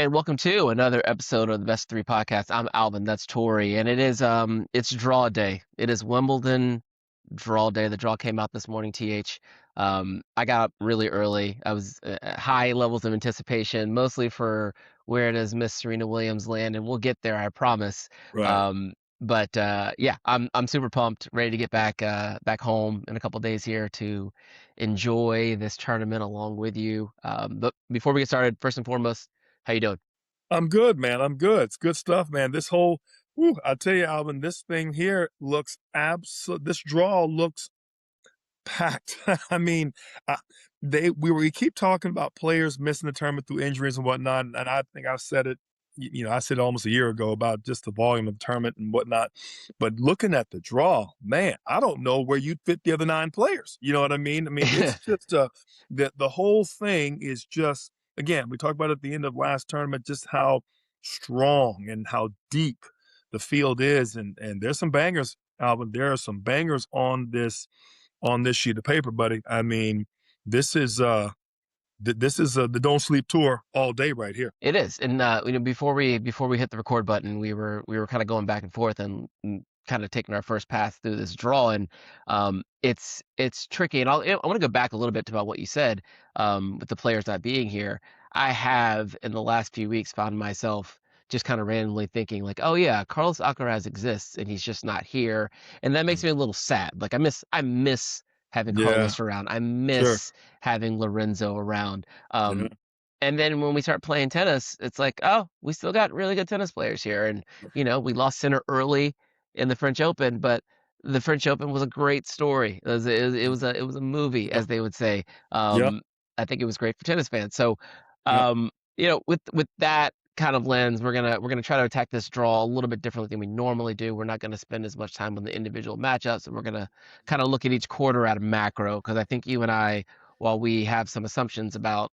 And welcome to another episode of the Best Three Podcast. I'm Alvin, that's Tori, and it's draw day. It is Wimbledon draw day. The draw came out this morning, TH. I got up really early. I was at high levels of anticipation, mostly for where does Miss Serena Williams land, and we'll get there, I promise. Right. But yeah, I'm super pumped, ready to get back home in a couple days here to enjoy this tournament along with you. But before we get started, first and foremost, how you doing? I'm good, man. I'm good. It's good stuff, man. This whole, I tell you, Alvin, this thing here looks this draw looks packed. I mean, uh, we keep talking about players missing the tournament through injuries and whatnot, and I think I said it. I said it almost a year ago about just the volume of the tournament and whatnot. But looking at the draw, man, I don't know where you'd fit the other 9 players. You know what I mean? I mean, it's just the whole thing is just again. We talked about at the end of last tournament just how strong and how deep the field is, and there's some bangers, Alvin. There are some bangers on this sheet of paper, buddy. I mean, this is the Don't Sleep tour all day right here. It is, and before we hit the record button, we were kind of going back and forth and kind of taking our first pass through this draw, and it's tricky. And I want to go back a little bit about what you said with the players not being here. I have in the last few weeks found myself just kind of randomly thinking like, oh yeah, Carlos Alcaraz exists and he's just not here, and that makes Mm. me a little sad. Like I miss having Yeah, Carlos around. I sure. miss having Lorenzo around. Yeah. And then when we start playing tennis, it's like, oh, we still got really good tennis players here. And, we lost Sinner early in the French Open, but the French Open was a great story. It was a movie, Yeah. as they would say. Yeah. I think it was great for tennis fans. So, Yeah. with that kind of lens, we're gonna try to attack this draw a little bit differently than we normally do. We're not gonna spend as much time on the individual matchups, and we're gonna kind of look at each quarter at a macro, because I think you and I, while we have some assumptions about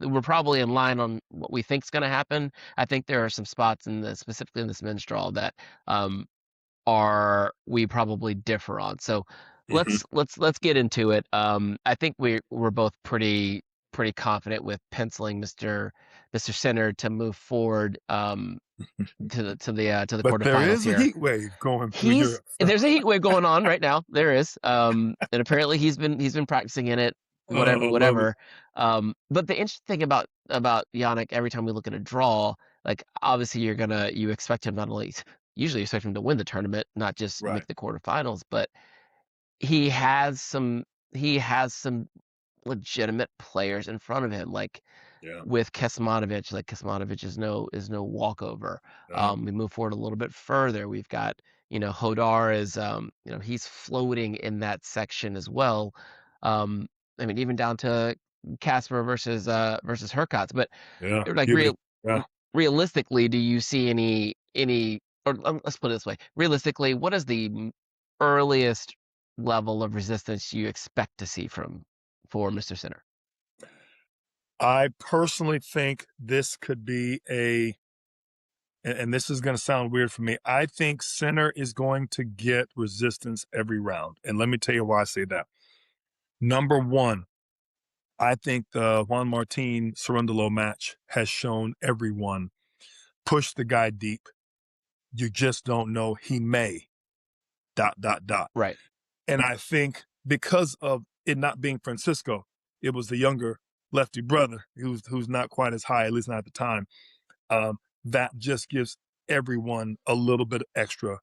we're probably in line on what we think is going to happen. I think there are some spots specifically in this men's draw that um, are we probably differ on. So Mhm. let's get into it. I think we're both pretty confident with penciling Mr. Sinner to move forward to the But there quarterfinals is a here. heat wave going through He's Europe. There's a heat wave going on right now. There is, and apparently he's been practicing in it, whatever, Oh, love it. whatever. But the interesting thing about Jannik, every time we look at a draw, like obviously you expect him not only usually you expect him to win the tournament, not just Right. make the quarterfinals, but he has some he has some legitimate players in front of him, like Yeah. with Kesmanovic. Like Kesmanovic is no walkover. Uh, We move forward a little bit further. We've got, Hodar is, he's floating in that section as well. Um, I mean, even down to Casper versus Hurkacz. But yeah. like Puberty. Yeah. realistically, do you see any or let's put it this way. Realistically, what is the earliest level of resistance you expect to see for Mr. Sinner? I personally think this could be and this is going to sound weird for me. I think Sinner is going to get resistance every round. And let me tell you why I say that. Number one, I think the Juan Martin Cerundolo match has shown everyone push the guy deep. You just don't know. He may dot dot dot. Right. And I think because of it not being Francisco, it was the younger lefty brother who's not quite as high, at least not at the time. That just gives everyone a little bit of extra,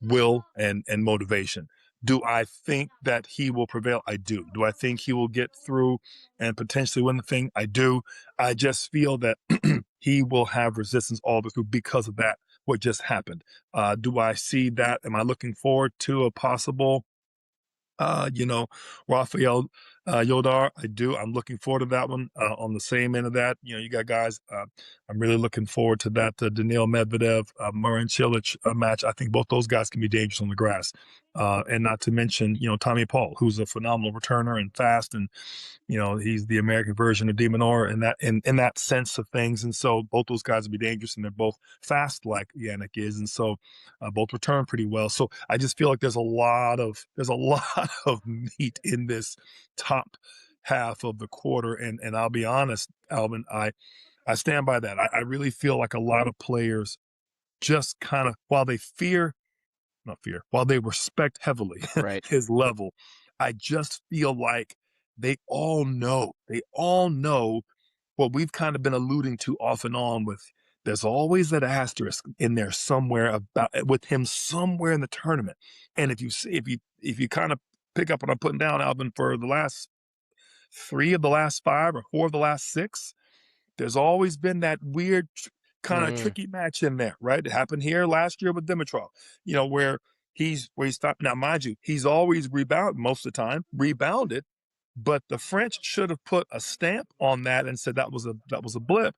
will and motivation. Do I think that he will prevail? I do. Do I think he will get through and potentially win the thing? I do. I just feel that he will have resistance all the through because of that, what just happened. Do I see that? Am I looking forward to a possible you know, Rafael Yodar, I do. I'm looking forward to that one. On the same end of that, you got guys. I'm really looking forward to that Daniil Medvedev, Marin Cilic match. I think both those guys can be dangerous on the grass. And not to mention, Tommy Paul, who's a phenomenal returner and fast, and he's the American version of Demonor in that sense of things. And so both those guys will be dangerous, and they're both fast like Yannick is, and so both return pretty well. So I just feel like there's a lot of meat in this top half of the quarter. And I'll be honest, Alvin, I stand by that. I really feel like a lot of players just kind of, while they while they respect heavily Right. his level, I just feel like they all know what we've kind of been alluding to off and on with. There's always that asterisk in there somewhere about with him somewhere in the tournament. And if you kind of pick up what I'm putting down, Alvin, for the last 3 of the last 5 or 4 of the last 6, there's always been that weird kind of Mm. tricky match in there, right? It happened here last year with Dimitrov, where he stopped. Now, mind you, he's always most of the time rebounded, but the French should have put a stamp on that and said that was a blip.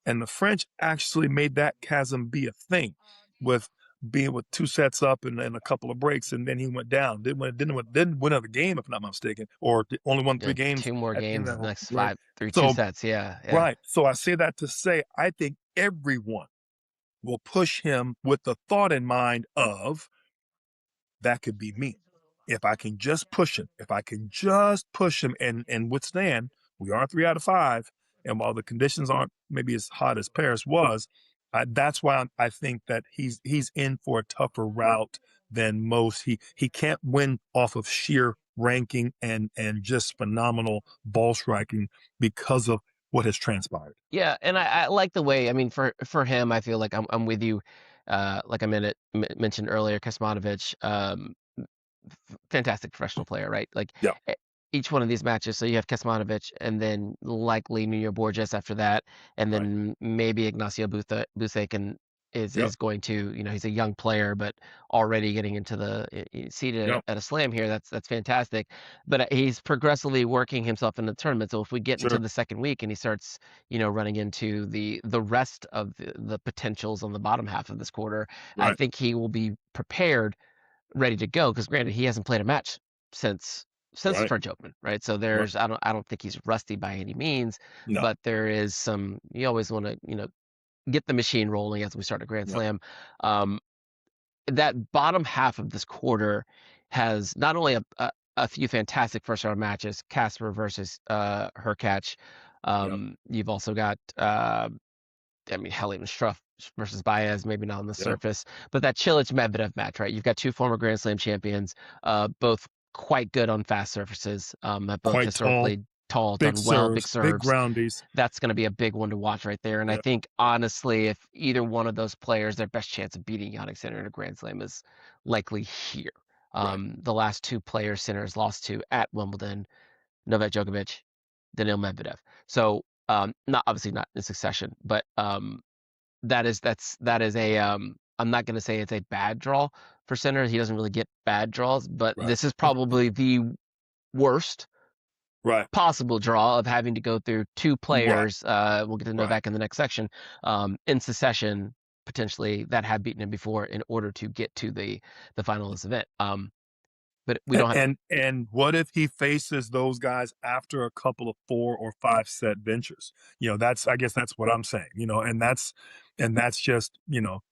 And the French actually made that chasm be a thing with being with 2 sets up and a couple of breaks, and then he went down. Didn't win another game, if I'm not mistaken, or only won 3 Yeah, games 2 more at the end games of in that the whole next right. 5 through 2 So sets. Yeah, yeah. right. So I say that to say I think everyone will push him with the thought in mind of that could be me. If I can just push him, and withstand, we are 3 out of 5. And while the conditions aren't maybe as hot as Paris was, that's why I think that he's in for a tougher route than most. He can't win off of sheer ranking and just phenomenal ball striking because of what has transpired. Yeah, and I like the way. I mean, for him, I feel like I'm with you. Like I mentioned earlier, Kosmanovic, fantastic professional player, right? Like Yeah, e- each one of these matches. So you have Kosmanovic, and then likely Nuno Borges after that, and right. then maybe Ignacio Buzek and Yep, is going to, he's a young player, but already getting into the seated yep, at a slam here. That's fantastic. But he's progressively working himself in the tournament. So if we get into sure. the second week and he starts, running into the rest of the potentials on the bottom half of this quarter, I Right, think he will be prepared, ready to go. Because granted, he hasn't played a match since the right, French Open, right? So right. I don't think he's rusty by any means, No, but there is some. You always want to get the machine rolling as we start a Grand yep, Slam. Um, that bottom half of this quarter has not only a few fantastic first round matches, Casper versus Hurkacz. yep, You've also got I mean, hell, even Struff versus Baez, maybe not on the yeah. surface, but that Cilic Medvedev match, right? You've got 2 former Grand Slam champions, both quite good on fast surfaces, have both Quite tall, historically tall, big done well, big serves, big serves. groundies. That's going to be a big one to watch right there. And I Yep, think, honestly, if either one of those players, their best chance of beating Jannik Sinner in a Grand Slam is likely here. right, The last 2 players Sinner has lost to at Wimbledon, Novak Djokovic, Daniil Medvedev. So, not obviously not in succession, but that is a I'm not going to say it's a bad draw for Sinner. He doesn't really get bad draws, but right, this is probably the worst right, possible draw of having to go through 2 right, players. We'll get to right. Novak in the next section. In succession, potentially that have beaten him before in order to get to the final of this event. But we don't have. And what if he faces those guys after a couple of 4 or 5 set ventures? That's I guess that's what I'm saying. And that's just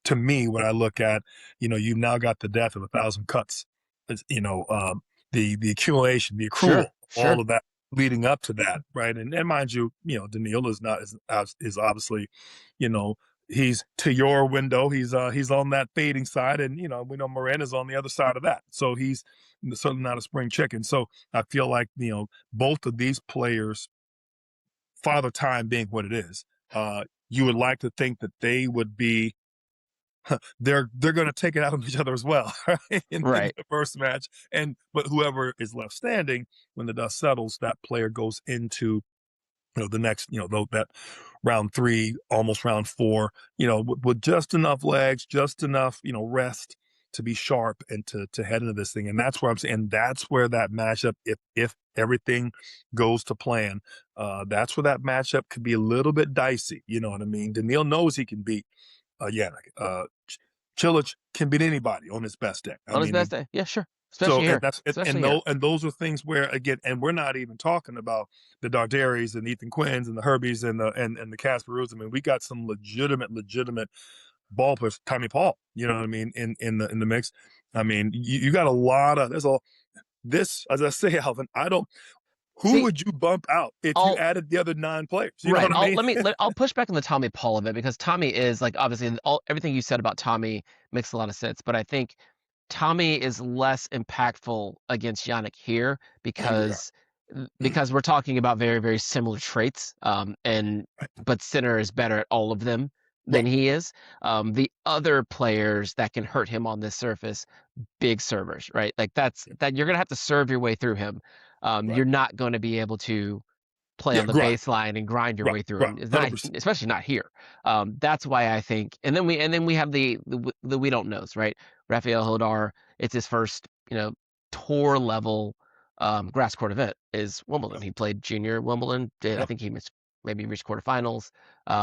to me what I look at. You've now got the death of 1,000 cuts. The accumulation, the accrual, Sure, all sure. of that leading up to that, right? And mind you, Daniil is obviously, you know, he's to your window. He's on that fading side, and we know Miranda's on the other side of that. So he's certainly not a spring chicken. So I feel like both of these players, Father Time being what it is, you would like to think that they would be. They're going to take it out on each other as well, right? In Right. the first match, but whoever is left standing when the dust settles, that player goes into the next, that round 3, almost round 4, with just enough legs, just enough, rest to be sharp and to head into this thing. And that's where I'm saying, that's where that matchup, if everything goes to plan, that's where that matchup could be a little bit dicey. You know what I mean? Daniil knows he can beat Jannik. Cilic can beat anybody on his best day. I On his best mean, day. Yeah, sure. so Especially here. Especially here. and those are things where again, and we're not even talking about the Dardaries and Ethan Quinns and the Herbies and the Casperoos. I mean, we got some legitimate ball players. Tommy Paul, you know what I mean, in the mix. I mean, you got a lot of there's a this as I say, Alvin. I don't. Who would you bump out if you I'll added the other 9 players? You know what I mean? I'll push back on the Tommy Paul of it, because Tommy is like, obviously everything you said about Tommy makes a lot of sense, but I think Tommy is less impactful against Jannik here I agree. because we're talking about very, very similar traits. But Sinner is better at all of them than Right. he is. The other players that can hurt him on this surface, big servers, right? Like that you're gonna have to serve your way through him. Right. You're not going to be able to play Yeah, on the grind. baseline and grind your Right. way through Right. him. It's not, 100%. especially not here. That's why I think, and then we have the we don't knows, right? Rafael Hodar, it's his first, tour level grass court event is Wimbledon. Yep. He played junior Wimbledon. I Yep. think he missed, maybe reached quarterfinals.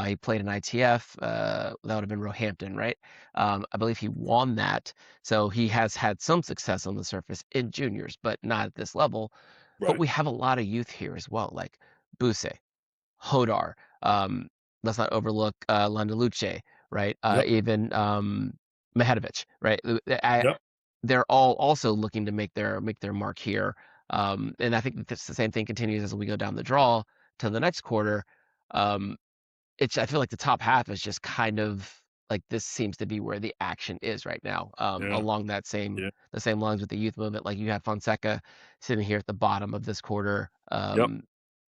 He played an ITF. That would have been Roehampton, right? I believe he won that. So he has had some success on the surface in juniors, but not at this level. But Right. we have a lot of youth here as well, like Buse, Hodar. Let's not overlook Landaluce, right? Yep. Even Mehedovich, right? Yep. They're all also looking to make their mark here. And I think that's the same thing continues as we go down the draw to the next quarter. Um, I feel like the top half is just kind of like, this seems to be where the action is right now. Yeah. Along the same lines with the youth movement. Like, you have Fonseca sitting here at the bottom of this quarter, Yep.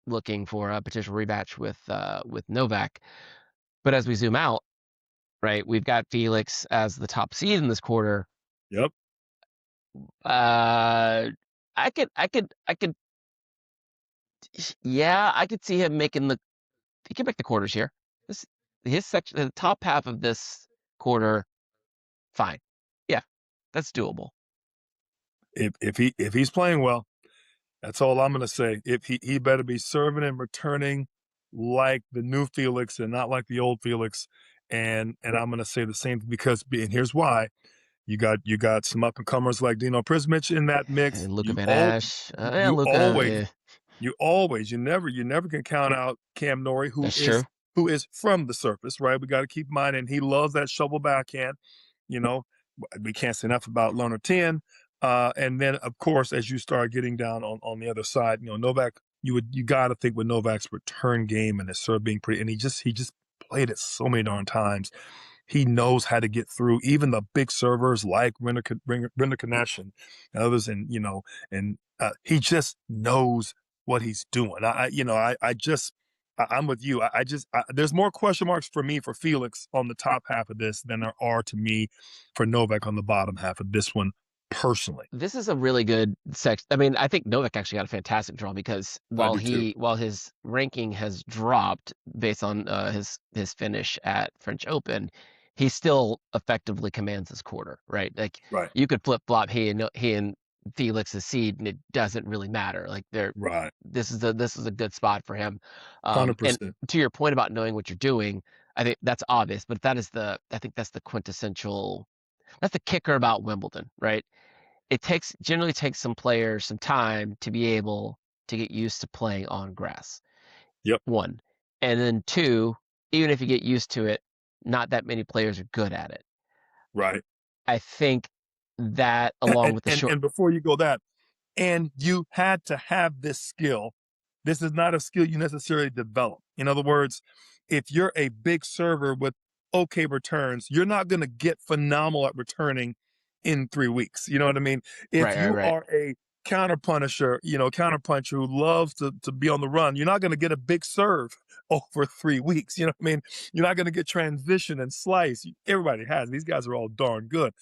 looking for a potential rematch with Novak. But as we zoom out, right, we've got Felix as the top seed in this quarter. Yep. I could, yeah, I could see him he can make the quarters here. His section, the top half of this quarter, fine. Yeah, that's doable. If he's playing well, that's all I'm gonna say. If he better be serving and returning like the new Felix and not like the old Felix. And I'm gonna say the same because and here's why. You got some up and comers like Dino Prismic in that mix. And Luca Van Ash, You always Luca, you never can count out Cam Norrie, that's true. who is from the surface, right? We got to keep in mind, and he loves that shovel backhand. You know, we can't say enough about Leonard 10. And then, of course, as you start getting down on the other side, Novak, you got to think with Novak's return game and his serve being pretty, and he just played it so many darn times. He knows how to get through even the big servers like Rinder Kanesh and others, and he just knows what he's doing. I'm with you. There's more question marks for me for Felix on the top half of this than there are to me for Novak on the bottom half of this one, personally. This is a really good section. I mean, I think Novak actually got a fantastic draw, because I do too. while his ranking has dropped based on his finish at French Open, he still effectively commands this quarter, right? Like, Right. you could flip flop he and Felix's seed, and it doesn't really matter. Like, Right. this is a good spot for him. And 100%. to your point about knowing what you're doing, I think that's obvious, but I think that's the quintessential. That's the kicker about Wimbledon, right? It generally takes some players some time to be able to get used to playing on grass. Yep. One. And then two, even if you get used to it, not that many players are good at it. Right. I think that, along with the short. And before you go that, and you had to have this skill. This is not a skill you necessarily develop. In other words, if you're a big server with okay returns, you're not going to get phenomenal at returning in 3 weeks. You know what I mean? If you Right. are a counterpuncher who loves to be on the run, you're not going to get a big serve over 3 weeks. You know what I mean? You're not going to get transition and slice. Everybody has. These guys are all darn good.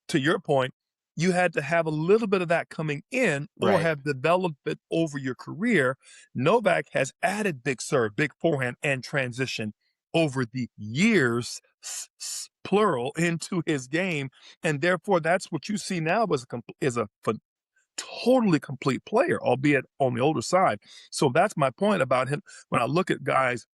To your point, you had to have a little bit of that coming in or Right. have developed it over your career. Novak has added big serve, big forehand, and transition over the years, plural, into his game. And therefore, that's what you see now is a totally complete player, albeit on the older side. So that's my point about him. When I look at guys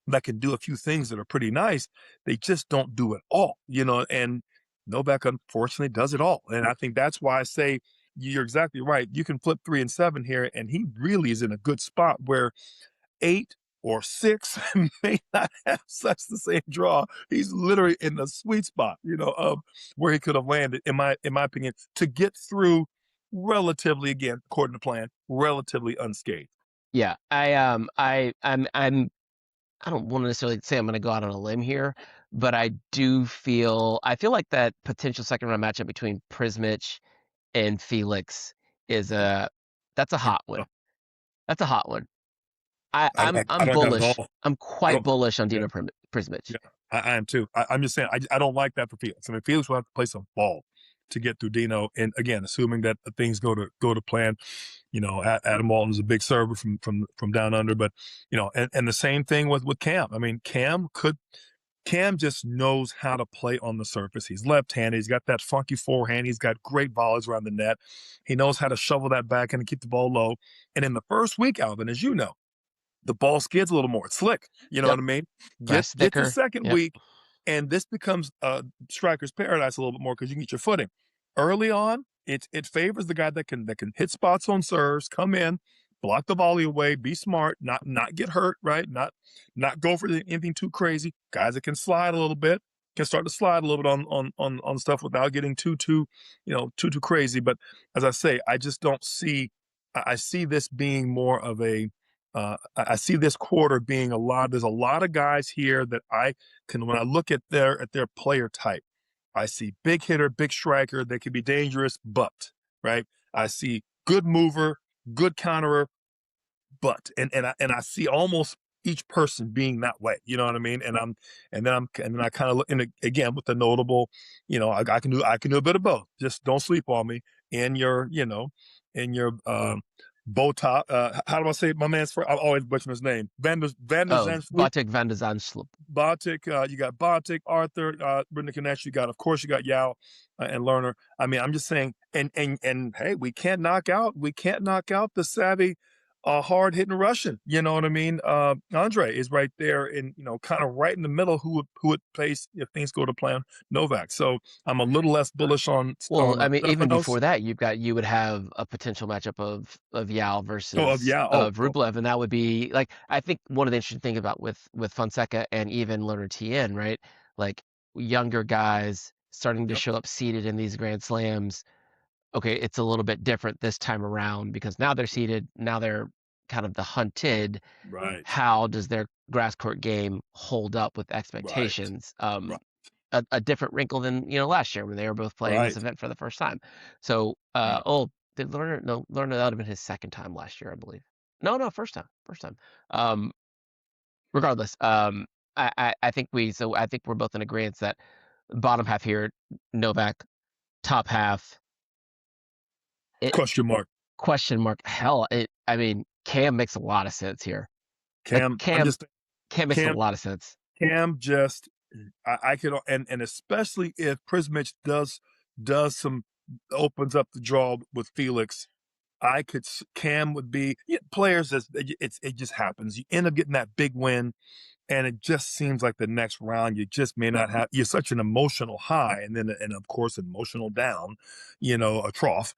that can do a few things that are pretty nice, they just don't do it all, and Novak, unfortunately, does it all. And I think that's why I say you're exactly right. You can flip 3 and 7 here, and he really is in a good spot where 8 or 6 may not have such the same draw. He's literally in the sweet spot, of where he could have landed, in my opinion, to get through relatively, again, according to plan, relatively unscathed. Yeah, I don't want to necessarily say I'm going to go out on a limb here, but I feel like that potential second round matchup between Prismic and Felix is that's a I, hot one. That's a hot one. I, I, I'm I I'm don't have it bullish. all. I'm I quite don't. bullish on Yeah, Dino Prismic. yeah, I am too. I'm just saying. I don't like that for Felix. I mean, Felix will have to play some ball to get through Dino. And again, assuming that things go to plan. Adam Walton's a big server from down under, but and the same thing with Cam. I mean, Cam just knows how to play on the surface. He's left-handed. He's got that funky forehand. He's got great volleys around the net. He knows how to shovel that back and keep the ball low. And in the first week, Alvin, as you know, the ball skids a little more. It's slick. You know Yep, what I mean? Get grass the thicker. second Yep. week, and this becomes striker's paradise a little bit more because you can get your footing. Early on, it favors the guy that can hit spots on serves, come in, block the volley away, be smart, not get hurt, right? Not go for anything too crazy. Guys that can slide a little bit can start to slide a little bit on stuff without getting too crazy. But as I say, I just don't see. I see this being more of a I see this quarter being a lot. There's a lot of guys here that I can, when I look at their player type, I see big hitter, big striker. They can be dangerous, but right. I see good mover, good counterer, but and I see almost each person being that way. You know what I mean? And then I kind of look, and again with the notable, I can do a bit of both. Just don't sleep on me in your in your Botas. How do I say it? My man's for? I always butcher his name. Van der Oh, Zandsloot. Bartek van der Zandsloot. Bartik, you got Bartik, Arthur, Brendan Kanesh, of course you got Yao and Lerner. I mean, I'm just saying, and hey, we can't knock out the savvy, hard hitting Russian. You know what I mean? Andre is right there, and kind of right in the middle. Who would place if things go to plan? Novak. So I'm a little less bullish on Well, I mean, even Stefanos. before that, you would have a potential matchup of Yao Oh, of versus Yao. of Rublev, and that would be like I think one of the interesting things about with Fonseca and even Leonard Tien, right? Like younger guys starting to Yep. show up seated in these Grand Slams. Okay, it's a little bit different this time around because now they're seated, now they're kind of the hunted. Right. How does their grass court game hold up with Right. expectations? Right. A different wrinkle than last year when they were both playing this Right. event for the first time. So, Right. did Lerner? No, Lerner, that would have been his second time last year, I believe. No, first time, first time. Um, Regardless, I think I think we're both in agreement that bottom half here, Novak, top half, it Question mark. question mark. Hell, I mean, Cam makes a lot of sense here. Like Cam. I'm Cam, just Cam makes a Cam. lot of sense. Cam just I could and especially if Prismic does some opens up the draw with Felix, Cam would be players as it just happens. You end up getting that big win, and it just seems like the next round you just may not have. You're such an emotional high, and then and of course emotional down, a trough.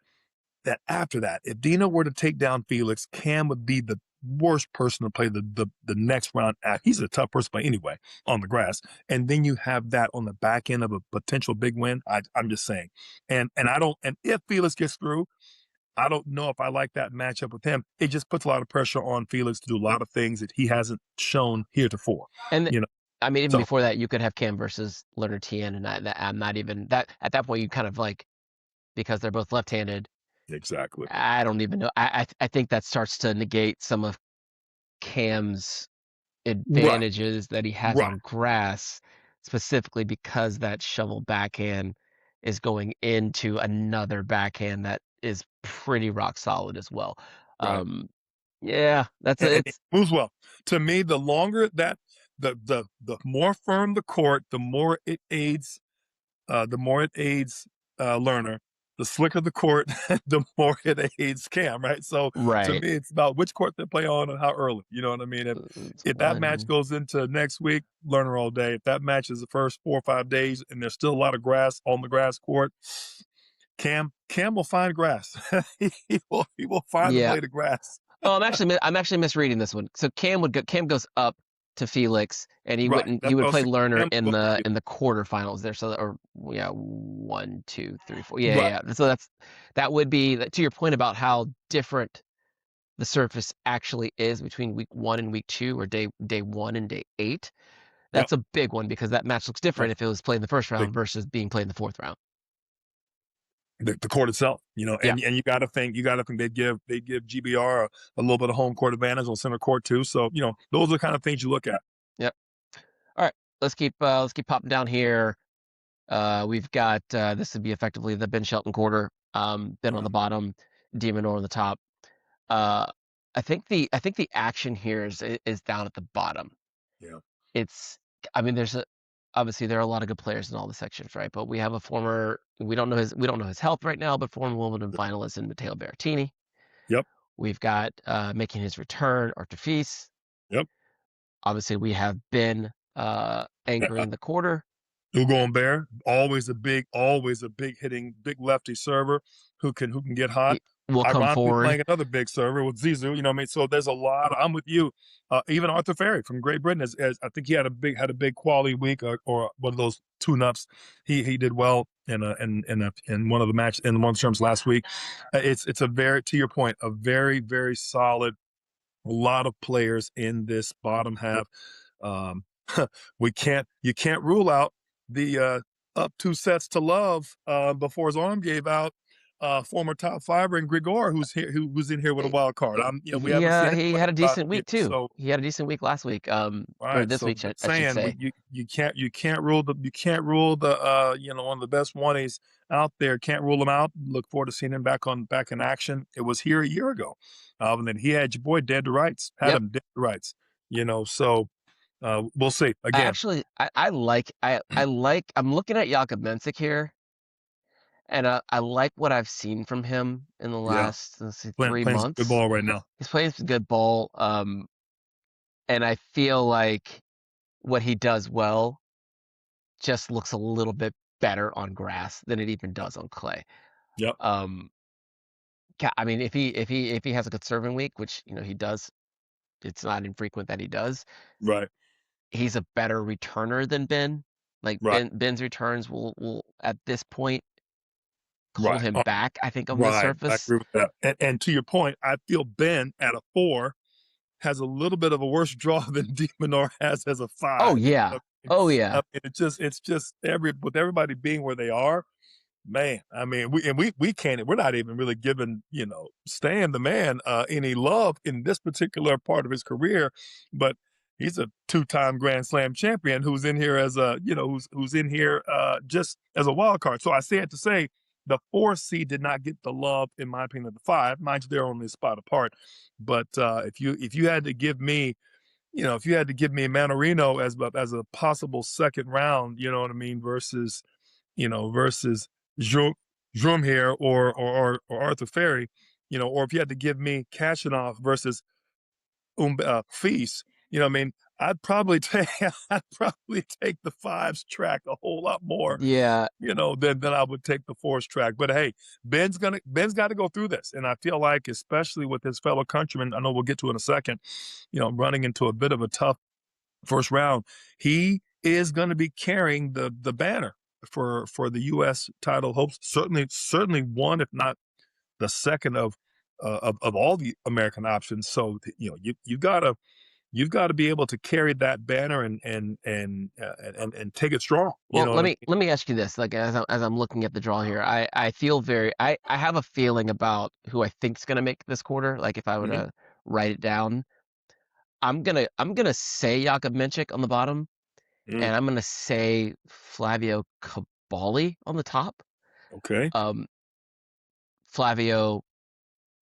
That after that, if Dino were to take down Felix, Cam would be the worst person to play the next round at. He's a tough person to play anyway on the grass. And then you have that on the back end of a potential big win. I'm just saying. And I don't and if Felix gets through, I don't know if I like that matchup with him. It just puts a lot of pressure on Felix to do a lot of things that he hasn't shown heretofore. And You know. I mean, even So before that, you could have Cam versus Leonard Tien, and I'm not even that at that point. You kind of like because they're both left-handed. exactly. I don't even know. I think that starts to negate some of Cam's Right. advantages that he has Right. on grass, specifically because that shovel backhand is going into another backhand that is pretty rock solid as well. Right. Yeah, And it it's moves well. To me, the longer that the more firm the court, the more it aids learner. The slicker the court, the more it aids Cam, right? So to right. me, it's about which court they play on and how early. You know what I mean? It's If that match one. goes into next week, learner all day. If that match is the first 4 or 5 days and there's still a lot of grass on the grass court, Cam will find grass. he will find the Yeah. blade of grass. Oh, I'm actually misreading this one. So Cam goes up to Felix, and Right. he That's would what I was play saying. Lerner Cam will go in the quarterfinals there. So or yeah, 1, 2, 3, 4. right. Yeah. So that would be to your point about how different the surface actually is between week 1 and week 2, or day 1 and day 8. Yep. That's a big one because that match looks different Right. if it was played in the first Big. round versus being played in the 4th round. The court itself, Yeah. and you got to think they give GBR a little bit of home court advantage on center court too. So those are the kind of things you look at. Yep. All right, let's keep popping down here. We've got this would be effectively the Ben Shelton quarter. Ben on the bottom, de Minaur on the top. I think the action here is down at the bottom. Yeah. I mean, obviously there are a lot of good players in all the sections, right? But we have a former, we don't know his health right now, but former Wimbledon finalist in Matteo Berrettini. Yep. We've got making his return, Artur Fils. Yep. Obviously, we have Ben anchoring the quarter. Ugo Humbert, always a big hitting, big lefty server who can get hot. He will come Ironically, forward. playing another big server with Zizou. You know what I mean? So there's a lot. I'm with you. Even Arthur Ferry from Great Britain, as I think he had a big quality week, or one of those tune-ups. He did well in one of the match in one of the terms last week. It's a very, to your point, a very, very solid. A lot of players in this bottom half. You can't rule out the up 2 sets to love before his arm gave out. Former top fiver in Grigor, who's in here with a wild card. We haven't seen he had a decent week too. So he had a decent week last week. Or this week, I should say. You can't rule the one of the best one-a's out there. Can't rule him out. Look forward to seeing him back in action. It was here a year ago, and then he had your boy dead to rights. Him dead to rights. So. We'll see. Again, Actually, I like I'm looking at Jakob Mensik here, and I like what I've seen from him in the last 3 playing months. good ball right now. He's playing some good ball, and I feel like what he does well just looks a little bit better on grass than it even does on clay. Yep. I mean, if he has a good serving week, which he does, it's not infrequent that he does. Right. He's a better returner than Ben. Like right. Ben's returns will at this point hold him back, I think, on the surface. I agree with that. And to your point, I feel Ben at a 4 has a little bit of a worse draw than de Minaur has as a 5. Oh yeah. It's just with everybody being where they are. Man, I mean, we can't. We're not even really giving Stan the man any love in this particular part of his career, but he's a 2-time Grand Slam champion who's in here as a who's in here just as a wild card. So I say it to say the 4 seed did not get the love, in my opinion, of the 5. Mind you, they're only a spot apart. But if you had to give me, Mannarino as a possible second round, you know what I mean, versus Drum here or Arthur Ferry, or if you had to give me Kashanov versus Fils, I mean, I'd probably take the 5's track a whole lot more, than I would take the 4's track. But hey, Ben's got to go through this, and I feel like, especially with his fellow countrymen, I know we'll get to in a second, running into a bit of a tough first round, he is going to be carrying the banner for the U.S. title hopes. Certainly one, if not the second of all the American options. So you've got to be able to carry that banner and take it strong. Well, let me ask you this. Like as I'm looking at the draw here, I feel I have a feeling about who I think's going to make this quarter. Like if I were to write it down, I'm gonna say Jakob Mensik on the bottom. And I'm going to say Flavio Cabali on the top. Okay. Flavio,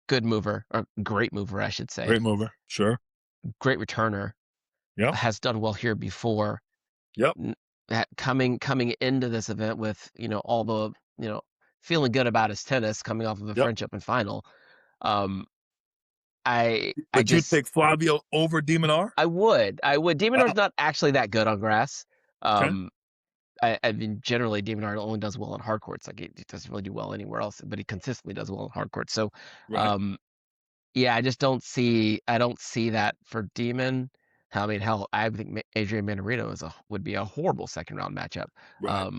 good mover, or great mover, I should say. Great mover, sure. Great returner. Yeah. Has done well here before. Yep. Coming into this event with, all the, feeling good about his tennis coming off of a French Open final. Would you take Flavio over de Minaur? I would. De Minaur's not actually that good on grass. Okay. I mean, generally, de Minaur only does well on hard courts. Like he doesn't really do well anywhere else, but he consistently does well on hard courts. So, I just don't see. I don't see that for Demon. I mean, hell, I think Adrian Mannarino would be a horrible second round matchup. Right.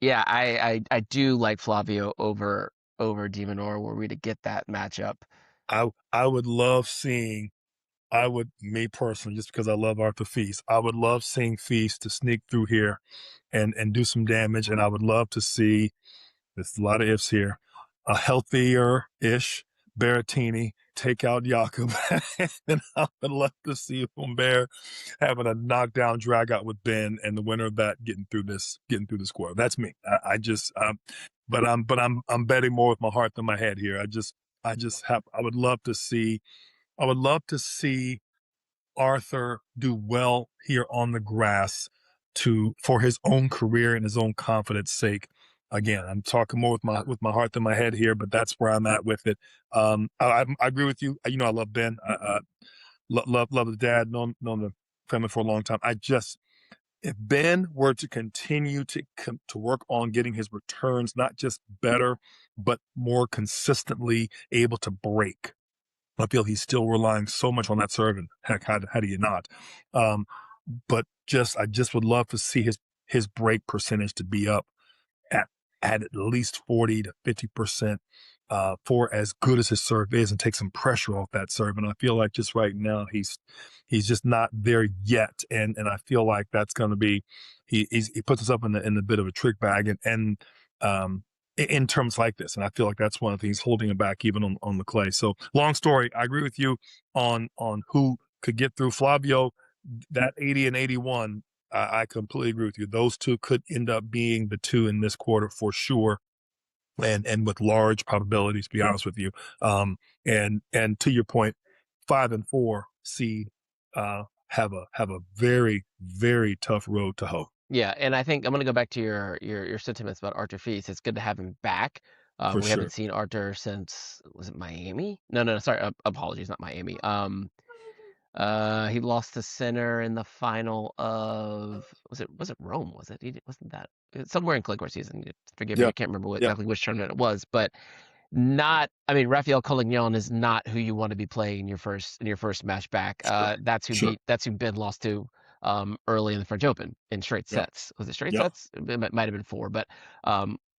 I do like Flavio over de Minaur were we to get that matchup. I would love seeing. Me personally, just because I love Arthur Feast, I would love seeing Feast to sneak through here and do some damage. And I would love to see, there's a lot of ifs here, a healthier-ish Berrettini take out Jakob. And I would love to see Humbert having a knockdown drag out with Ben, and the winner of that getting through this quarter. That's me. But I'm betting more with my heart than my head here. I would love to see Arthur do well here on the grass for his own career and his own confidence sake. Again, I'm talking more with my heart than my head here, but that's where I'm at with it. I agree with you. You know, I love Ben. Love the dad. Known the family for a long time. If Ben were to continue to work on getting his returns, not just better, but more consistently able to break. I feel he's still relying so much on that serve, and heck, how do you not? But I just would love to see his break percentage to be up at least 40 to 50% for as good as his serve is, and take some pressure off that serve. And I feel like just right now he's just not there yet, and I feel like that's going to be he puts us up in a bit of a trick bag, and in terms like this. And I feel like that's one of the things holding him back even on the clay. So long story, I agree with you on who could get through. Flavio, that 80 and 81, I completely agree with you. Those two could end up being the two in this quarter for sure. And with large probabilities, to be honest with you. And to your point, 5 and 4 seed have a very, very tough road to hoe. Yeah, and I think I'm gonna go back to your sentiments about Arthur Fils. It's good to have him back. For We sure. haven't seen Arthur since, was it Miami? No, sorry, apologies, not Miami. He lost to Sinner in the final of, was it Rome? Was it? Wasn't that somewhere in clay court season? Forgive me, Yeah. I can't remember Yeah. exactly which tournament it was, but not. I mean, Rafael Collignon is not who you want to be playing in your first match back. Sure. That's who Sure. that's who Ben lost to early in the French Open in straight Yep. sets. Was it straight Yep. sets? It might have been 4, but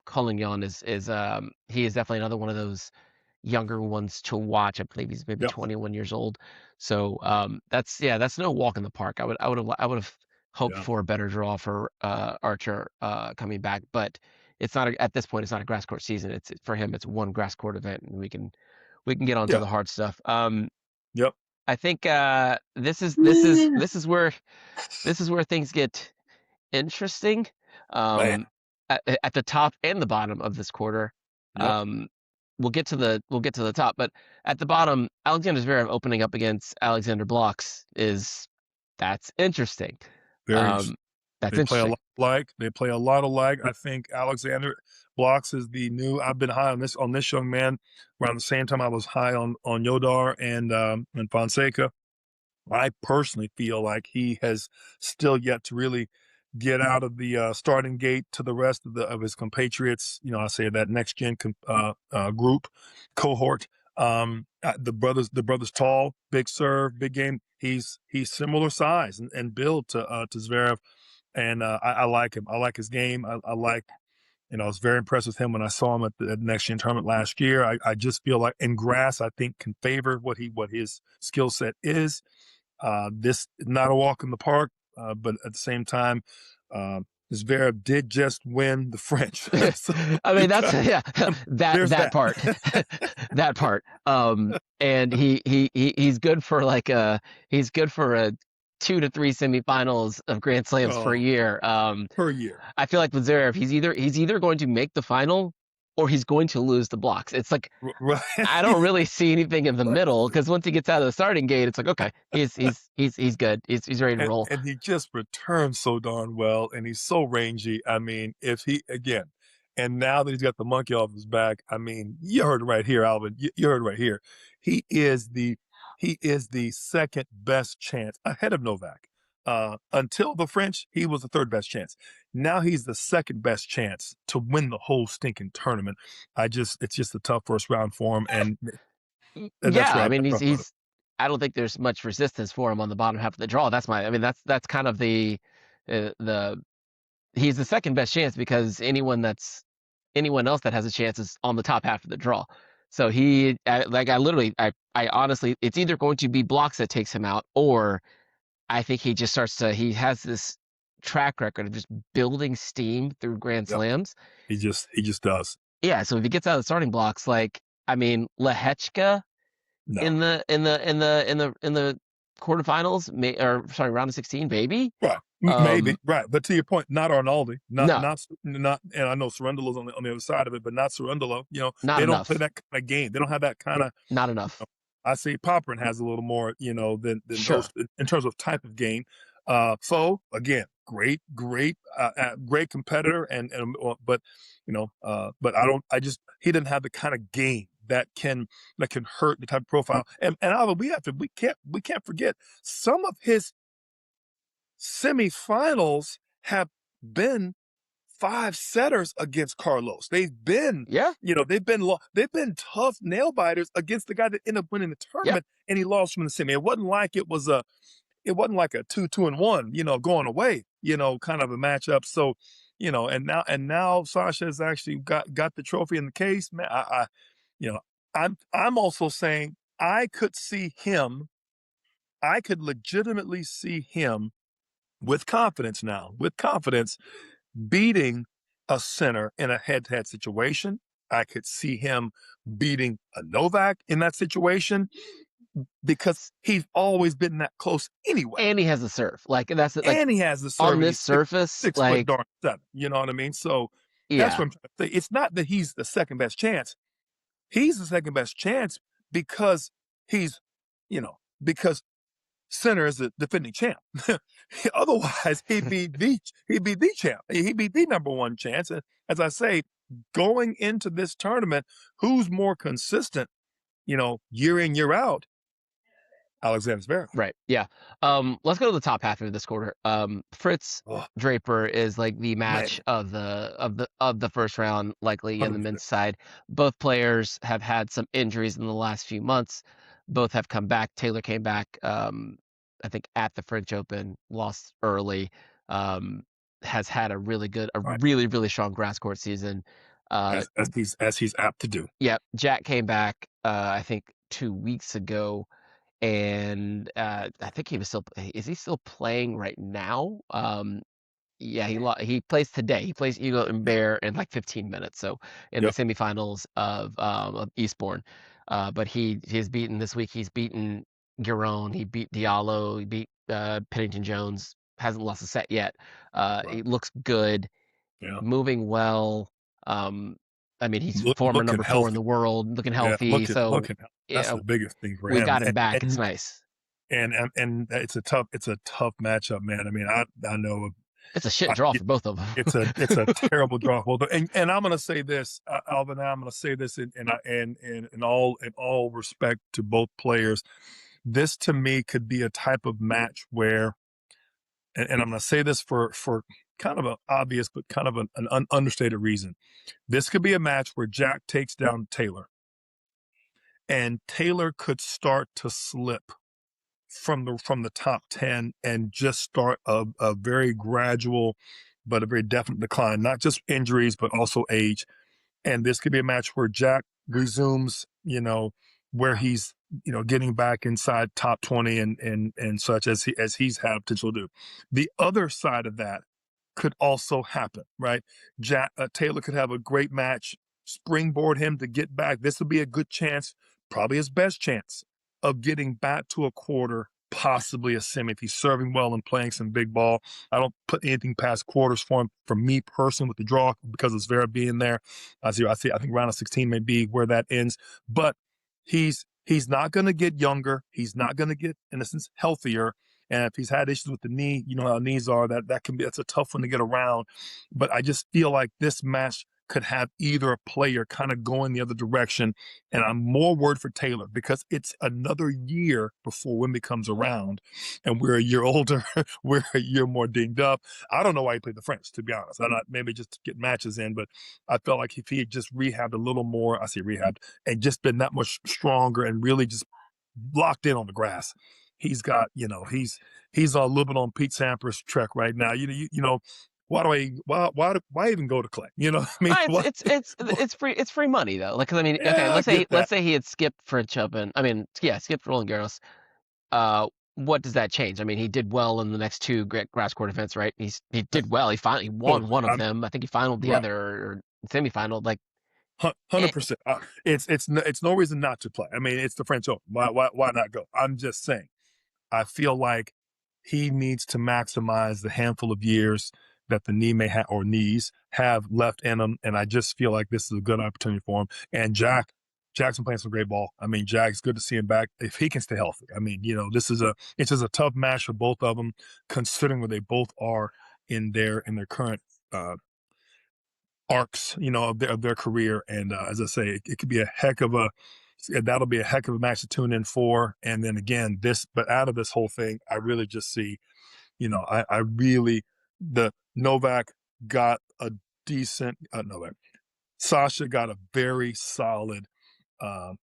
Collignon is he is definitely another one of those younger ones to watch. I believe he's maybe Yep. 21 years old. So that's no walk in the park. I would have hoped Yeah. for a better draw for Archer coming back, but it's not at this point. It's not a grass court season. It's for him. It's one grass court event, and we can get on to Yeah. the hard stuff. Yep. I think this is where things get interesting. Man. At the top and the bottom of this quarter. Yep. We'll get to the top, but at the bottom, Alexander Zverev opening up against Alexander Blockx that's interesting. Very That's They play a interesting. lot alike. They play a lot alike. I think Alexander Blockx is the new. I've been high on this young man around the same time I was high on Yodar and Fonseca. I personally feel like he has still yet to really get out of the starting gate to the rest of his compatriots. You know, I say that next gen group cohort. The brothers tall, big serve, big game. He's similar size and build to Zverev, and I like him. I like his game. I like. You know, I was very impressed with him when I saw him at the next gen tournament last year. I just feel like in grass, I think can favor what his skill set is. This is not a walk in the park, but at the same time, Zverev did just win the French. So I mean, that's that part, that part. And he's good for he's good for a 2 to 3 semifinals of Grand Slams per year. Per year. I feel like with Zverev, he's either going to make the final or he's going to lose the Blockx. It's like right. I don't really see anything in the middle, because once he gets out of the starting gate, it's like, okay, he's good. He's ready to roll. And he just returns so darn well, and he's so rangy. I mean, if he again, and now that he's got the monkey off his back, I mean, you heard it right here, Alvin. You heard it right here. He is the second best chance ahead of Novak. Until the French, he was the third best chance. Now he's the second best chance to win the whole stinking tournament. It's just a tough first round for him, and yeah, I mean, he's. I don't think there's much resistance for him on the bottom half of the draw. That's kind of the he's the second best chance, because anyone else that has a chance is on the top half of the draw. So I honestly, it's either going to be Blocks that takes him out, or I think he has this track record of just building steam through Grand Yep. Slams. He just does. Yeah, so if he gets out of the starting blocks, like, I mean, Lehechka No. in the quarterfinals, round of 16, maybe. Right. Maybe. Right. But to your point, not Arnaldi, No, not, and I know Cerundolo's on the other side of it, but not Cerundolo. not They don't play enough. that kind of game. They don't have that kind of, Not you know, enough. I see Popperin has a little more, than those Sure. in terms of type of game. Foe, again, great competitor. But, he didn't have the kind of game that can hurt the type of profile. And Alva, we can't forget some of his semifinals have been five setters against Carlos. They've been, Yeah. they've been tough nail biters against the guy that ended up winning the tournament, and he lost from the semi. It wasn't like it wasn't like a 2-2-1, going away, kind of a matchup. So, and now Sasha has actually got the trophy in the case. Man, I'm also saying I could legitimately see him with confidence beating a Sinner in a head-to-head situation. I could see him beating a Novak in that situation because he's always been that close anyway. And he has the serve. Like, And he has the serve on this surface, six like, foot darn seven. You know what I mean? So that's yeah. what I'm trying to say. It's not that he's the second best chance. He's the second best chance because because Sinner is the defending champ. Otherwise, he'd be the champ. He'd be the number one chance. And as I say, going into this tournament, who's more consistent, year in, year out? Alexander Zverev. Right. Yeah. Let's go to the top half of this quarter. Fritz Draper is like the match of the first round, likely in the 100%. men's side. Both players have had some injuries in the last few months. Both have come back. Taylor came back, I think, at the French Open, lost early. Has had a really good, really, really strong grass court season. As he's apt to do. Yeah. Jack came back, I think 2 weeks ago. And I think is he still playing right now? Yeah, he plays today. He plays Eagle and Bear in like 15 minutes. So in the semifinals of Eastbourne. But he's beaten this week. He's beaten Giron. He beat Diallo. He beat Pennington Jones. Hasn't lost a set yet. He looks good, moving well. I mean, he's former number 4 in the world, looking healthy. Looking. That's the biggest thing for him. We got him back. It's nice. And it's a tough matchup, man. I mean, I know it's a shit draw for both of them. It's a terrible draw. And I'm gonna say this, Alvin. I'm gonna say this in all respect to both players. This to me could be a type of match where, and I'm gonna say this for kind of an obvious but kind of an understated reason. This could be a match where Jack takes down Taylor, and Taylor could start to slip from the top 10 and just start a very gradual but a very definite decline, not just injuries but also age. And this could be a match where Jack resumes, where he's, getting back inside top 20 and such as he's had potential to do. The other side of that could also happen, right? Taylor could have a great match, springboard him to get back. This would be a good chance, probably his best chance, of getting back to a quarter, possibly a semi if he's serving well and playing some big ball. I don't put anything past quarters for him, for me personally, with the draw, because of Zverev being there. I think round of 16 may be where that ends. But he's not going to get younger. He's not going to get, in a sense, healthier. And if he's had issues with the knee, you know how knees are, that's a tough one to get around. But I just feel like this match could have either a player kind of going the other direction. And I'm more worried for Taylor because it's another year before Wemby comes around. And we're a year older. We're a year more dinged up. I don't know why he played the French, to be honest. I'm not, maybe just to get matches in, but I felt like if he had just rehabbed a little more, and just been that much stronger and really just locked in on the grass. He's got, he's a little bit on Pete Sampras' track right now. why even go to clay? You know what I mean? It's free money though. Like, 'cause I mean, okay, Yeah, I get let's that. say he had skipped French Open. I mean, yeah, skipped Roland Garros. What does that change? I mean, he did well in the next two grass court events, right? He did well. He finally won Totally. one of them. I think he finaled the Right. other or semifinal. Like, eh, 100%. It's no reason not to play. I mean, it's the French Open. Why not go? I'm just saying. I feel like he needs to maximize the handful of years that the knee may have or knees have left in him, and I just feel like this is a good opportunity for him. And Jack's been playing some great ball. I mean, Jack's good to see him back if he can stay healthy. I mean, it's just a tough match for both of them, considering where they both are in their current arcs, of their career. And as I say, it could be that'll be a heck of a match to tune in for. And then again, but out of this whole thing, I really just see, I really, the Novak got a decent, Novak, Sasha got a very solid, uh,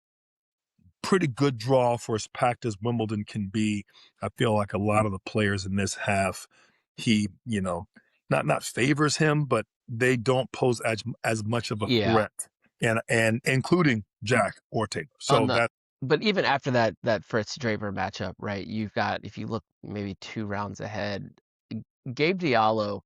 pretty good draw for as packed as Wimbledon can be. I feel like a lot of the players in this he, not favors him, but they don't pose as much of a yeah, threat, and including Jack or Taylor. on So the but even after that Fritz Draper matchup, right? You've got, if you look maybe 2 rounds ahead, Gabe Diallo,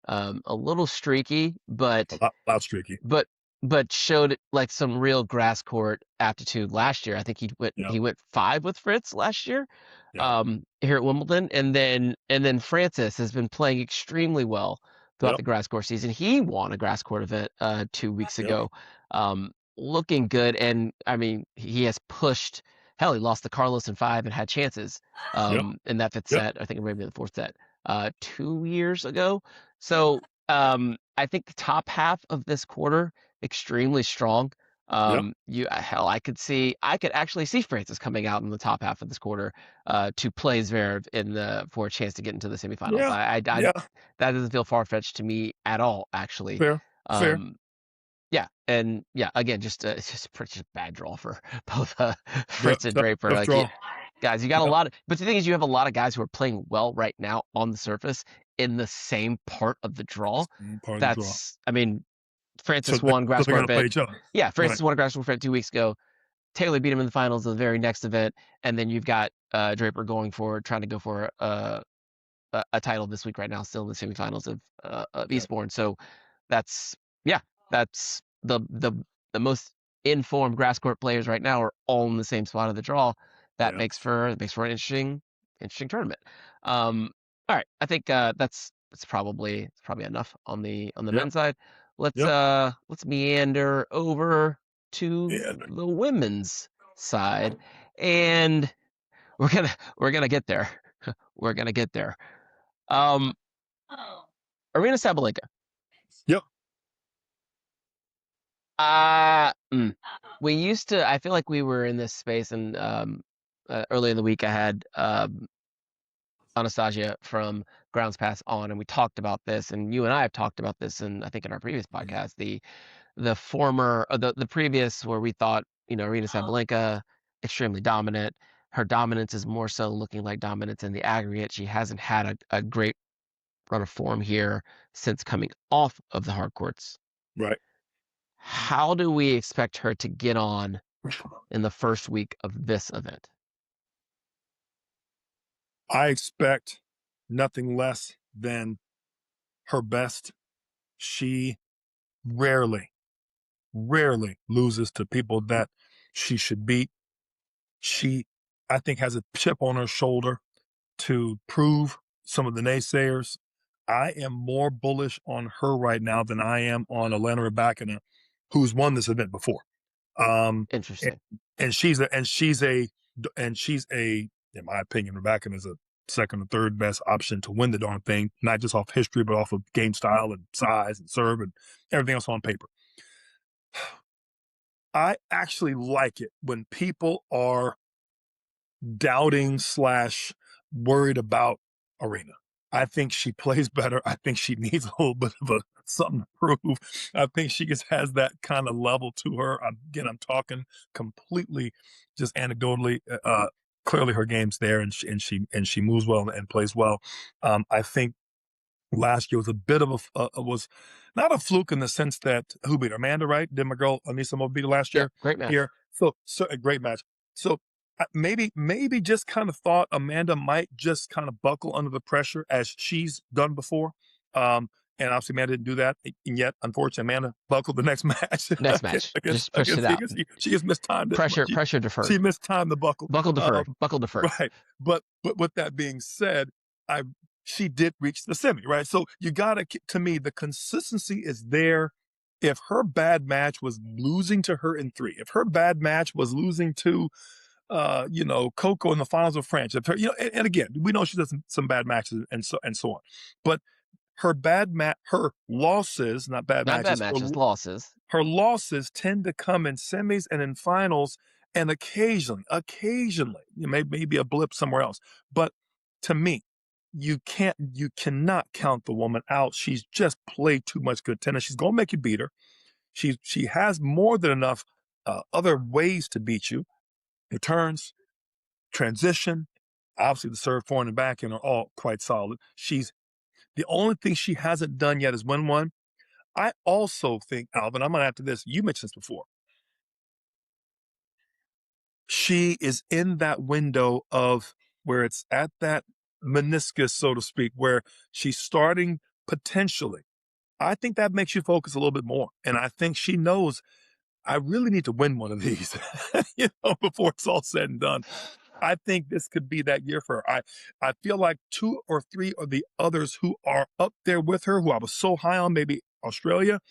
a little streaky, a lot streaky. but showed like some real grass court aptitude last year. I think Yeah, he went 5 with Fritz last year, yeah, here at Wimbledon, and then Francis has been playing extremely well throughout yep, the grass court season. He won a grass court event 2 weeks yep, ago, looking good, and I mean he has pushed. Hell, he lost to Carlos in 5 and had chances yep, in that fifth yep, set. I think maybe the fourth set 2 years ago. So I think the top half of this quarter extremely strong. yep, I could actually see Francis coming out in the top half of this quarter to play Zverev for a chance to get into the semifinals. yeah, yeah. That doesn't feel far fetched to me at all, actually. Fair, fair. Um, yeah, and yeah, again, it's just pretty bad draw for both Yep, Fritz and tough, Draper. tough Like, yeah, draw. guys, you got a Yep, lot of, but the thing is, you have a lot of guys who are playing well right now on the surface in the same part of the draw. part of the draw. I mean, So Francis won so grass they're court gonna play event. each other. Yeah, Right. Francis won a grass court event 2 weeks ago. Taylor beat him in the finals of the very next event, and then you've got Draper trying to go for a title this week right now, still in the semifinals of Yep. Eastbourne. So that's yeah, that's the most informed grass court players right now are all in the same spot of the draw. That Yeah. makes for an interesting tournament. All right, I think it's probably enough on the Yep. men's side. Let's Yep. let's meander over to Yeah. the women's side, and we're gonna get there. We're gonna get there. Um, Aryna Sabalenka. Yep. We used to. I feel like we were in this space, and early in the week, I had Anastasia from Grounds Pass on, and we talked about this, and you and I have talked about this, and I think in our previous podcast, the former, the previous, where we thought, Aryna Sabalenka extremely dominant. Her dominance is more so looking like dominance in the aggregate. She hasn't had a great run of form here since coming off of the hard courts. Right. How do we expect her to get on in the first week of this event? I expect nothing less than her best. She rarely, rarely loses to people that she should beat. She, I think, has a chip on her shoulder to prove some of the naysayers. I am more bullish on her right now than I am on Elena Rybakina, who's won this event before. And, Interesting. and she's a, in my opinion, Rybakina is a second or third best option to win the darn thing, not just off history, but off of game style and size and serve and everything else on paper. I actually like it when people are doubting / worried about Aryna. I think she plays better. I think she needs a little bit of something to prove. I think she just has that kind of level to her. Again, I'm talking completely just anecdotally. Clearly, her game's there, and she moves well and plays well. I think last year was a bit of was not a fluke in the sense that who beat her? Amanda, right? Did my girl Anisha beat her last Yeah, year great match. here? So a great match. So maybe just kind of thought Amanda might just kind of buckle under the pressure as she's done before. And obviously Amanda didn't do that, and yet unfortunately Amanda buckled the next match Next match, just pushed it out. She just mistimed it. Pressure deferred. She mistimed the buckle. Buckle deferred. Buckle deferred. Right. But with that being said, she did reach the semi, right? So you gotta, to me, the consistency is there. If her bad match was losing to her in 3, if her bad match was losing to Coco in the finals of France, if her, and again, we know she does some bad matches and so on. But her her losses, not bad matches, losses. Her losses tend to come in semis and in finals, and occasionally, maybe a blip somewhere else. But to me, you cannot count the woman out. She's just played too much good tennis. She's gonna make you beat her. She has more than enough other ways to beat you. Returns, transition, obviously the serve, forehand, and backhand are all quite solid. The only thing she hasn't done yet is win one. I also think, Alvin, I'm gonna add to this. You mentioned this before. She is in that window of where it's at that meniscus, so to speak, where she's starting potentially. I think that makes you focus a little bit more. And I think she knows I really need to win one of these, before it's all said and done. I think this could be that year for her. I feel like 2 or 3 of the others who are up there with her, who I was so high on, maybe Australia,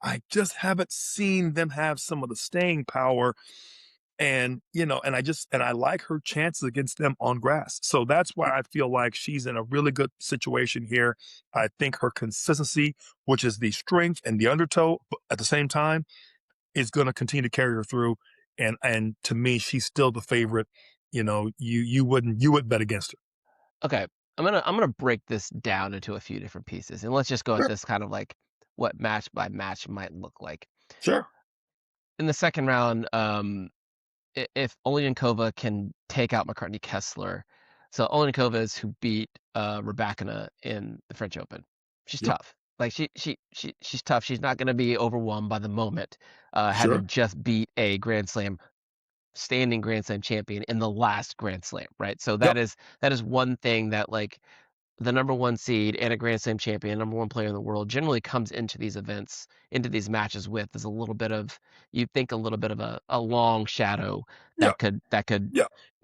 I just haven't seen them have some of the staying power. And, I like her chances against them on grass. So that's why I feel like she's in a really good situation here. I think her consistency, which is the strength and the undertow, but at the same time, is going to continue to carry her through. And to me, she's still the favorite. You wouldn't bet against her. Okay. I'm gonna break this down into a few different pieces, and let's just go at this kind of like what match by match might look like. Sure. In the second round, if Olyankova can take out McCartney Kessler, so Olyankova is who beat Rybakina in the French Open. She's tough. Like she's tough. She's not going to be overwhelmed by the moment, having just beat a standing Grand Slam champion in the last Grand Slam, right? So that is one thing that, like, the number 1 seed and a Grand Slam champion, number 1 player in the world, generally comes into these events, into these matches with is a little bit of a long shadow that could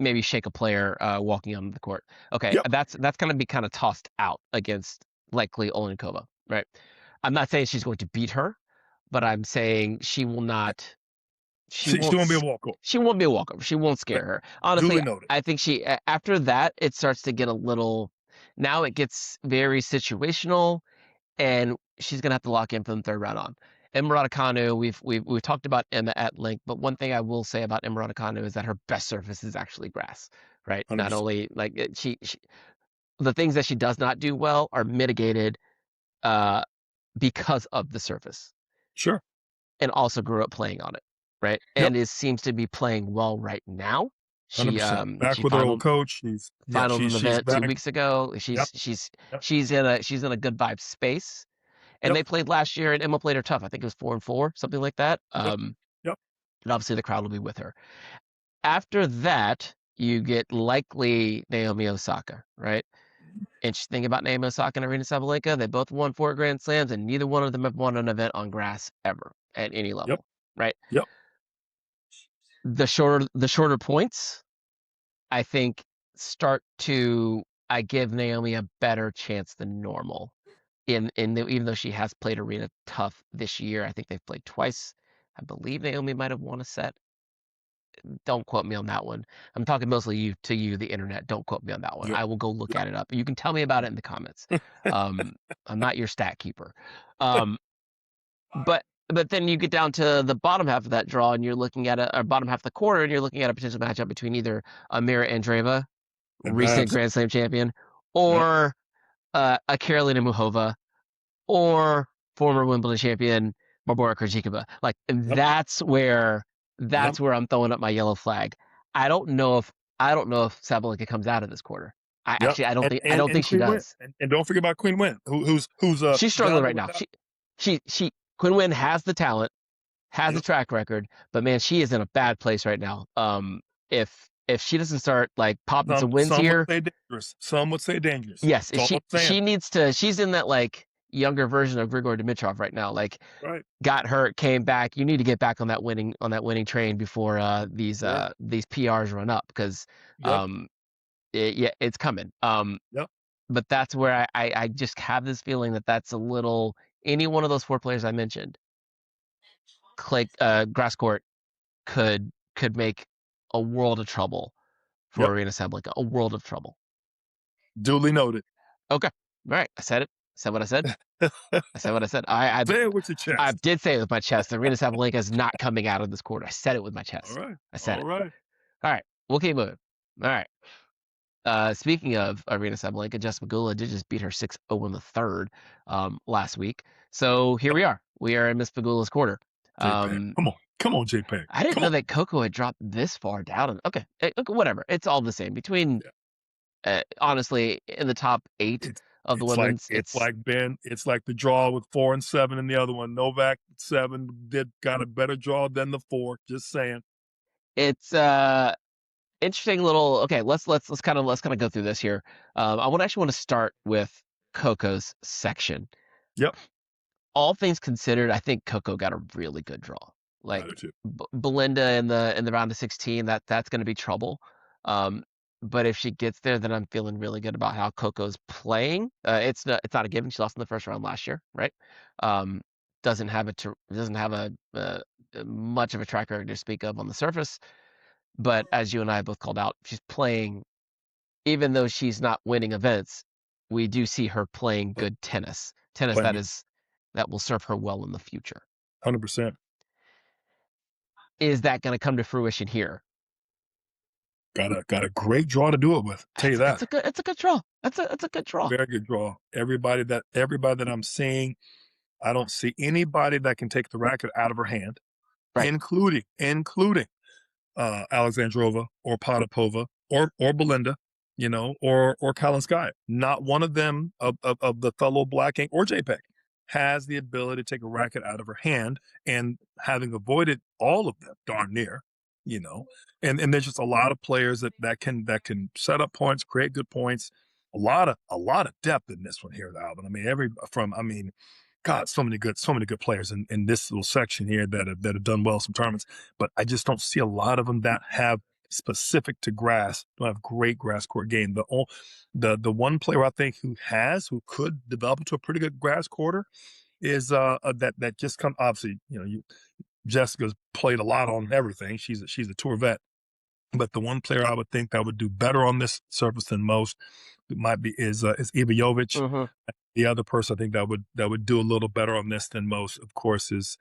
maybe shake a player walking onto the court. Okay, that's going to be kind of tossed out against likely Olyankova, right? I'm not saying she's going to beat her, but I'm saying she will not. She won't be a walkover. She won't be a walkover. She won't scare her. Honestly, I think after that, it starts to get a little. Now it gets very situational, and she's gonna have to lock in from the third round on. Emma Raducanu, we've talked about Emma at length, but one thing I will say about Emma Raducanu is that her best surface is actually grass, right? 100%. Not only like she the things that she does not do well are mitigated because of the surface. Sure. And also grew up playing on it, right? And seems to be playing well right now. She back with her old coach. She's finaled an event 2 weeks ago. She's in a good vibe space. And they played last year, and Emma played her tough. I think it was 4-4, something like that. And obviously the crowd will be with her. After that, you get likely Naomi Osaka, right? Interesting thing about Naomi Osaka and Aryna Sabalenka, they both won 4 Grand Slams, and neither one of them have won an event on grass ever at any level, right? The shorter points, I think, I give Naomi a better chance than normal. Even though she has played Aryna tough this year, I think they've played twice. I believe Naomi might have won a set. Don't quote me on that one. I'm talking mostly to you, the internet. Don't quote me on that one. I will go look at it up. You can tell me about it in the comments. I'm not your stat keeper. But then you get down to the bottom half of that draw, and you're looking at bottom half of the quarter, and you're looking at a potential matchup between either Amira Andreeva, recent Grand Slam champion, or a Karolina Muchova, or former Wimbledon champion Barbora Krejcikova. Like that's where I'm throwing up my yellow flag. I don't know if Sabalenka comes out of this quarter. Yep. I don't And think she Queen Win. does. And don't forget about Queen Win, who's She's struggling right now. Quinn Win has the talent, has a Yep. track record, but man, she is in a bad place right now. If she doesn't start like popping some wins Some would here, say dangerous. Some would say dangerous. yes, That's all I'm saying. she needs to. She's in that like younger version of Grigor Dimitrov right now. Like Right. got hurt, came back. You need to get back on that winning train before these PRs run up because Yep. it's coming. Yep. But that's where I just have this feeling that that's a little any one of those four players I mentioned, grass court could make a world of trouble for Yep. Aryna Sabalenka, a world of trouble. Duly noted. Okay, all right, I said it. I said what I said. I said what I said. Say it with your chest. I did say it with my chest. Aryna Sabalenka is not coming out of this quarter. I said it with my chest. All right. I said all it. right. All right, we'll keep moving. All right. Speaking of Aryna Sabalenka, Jess Magula did just beat her 6-0 in the third last week. So here we are. We are in Miss Pagula's quarter. Come on, JPEG. I didn't know that Coco had dropped this far down. Okay, whatever. It's all the same. Between, honestly, in the top 8 of the women's, it's like the draw with 4 and 7 in the other one. Novak 7 got a better draw than the 4. Just saying. It's interesting little. Okay, let's kind of go through this here. I want to start with Coco's section. Yep. All things considered, I think Coco got a really good draw. Like Belinda in the round of 16, that's going to be trouble. But if she gets there, then I'm feeling really good about how Coco's playing. It's not a given. She lost in the first round last year, right? Doesn't have a much of a track record to speak of on the surface. But as you and I both called out, she's playing, even though she's not winning events, we do see her playing good tennis. That will serve her well in the future. 100%. Is that going to come to fruition here? Got a great draw to do it with. Tell you that. It's a good draw. That's a good draw. Very good draw. Everybody that I'm seeing, I don't see anybody that can take the racket out of her hand, right, including Alexandrova or Potapova or Belinda, or Kalinskaya. Not one of them of the fellow Black Ink or JPEG has the ability to take a racket out of her hand, and having avoided all of them darn near, and there's just a lot of players that can set up points, create good points. A lot of depth in this one here, Alvin. I mean, God, so many good players in this little section here that have done well in some tournaments, but I just don't see a lot of them that have specific to grass, don't have great grass court game. The one player I think who could develop into a pretty good grass quarter is that just come, obviously, Jessica's played a lot on everything. She's a tour vet. But the one player I would think that would do better on this surface than most might be is Iga Świątek. Mm-hmm. The other person I think that would do a little better on this than most, of course, is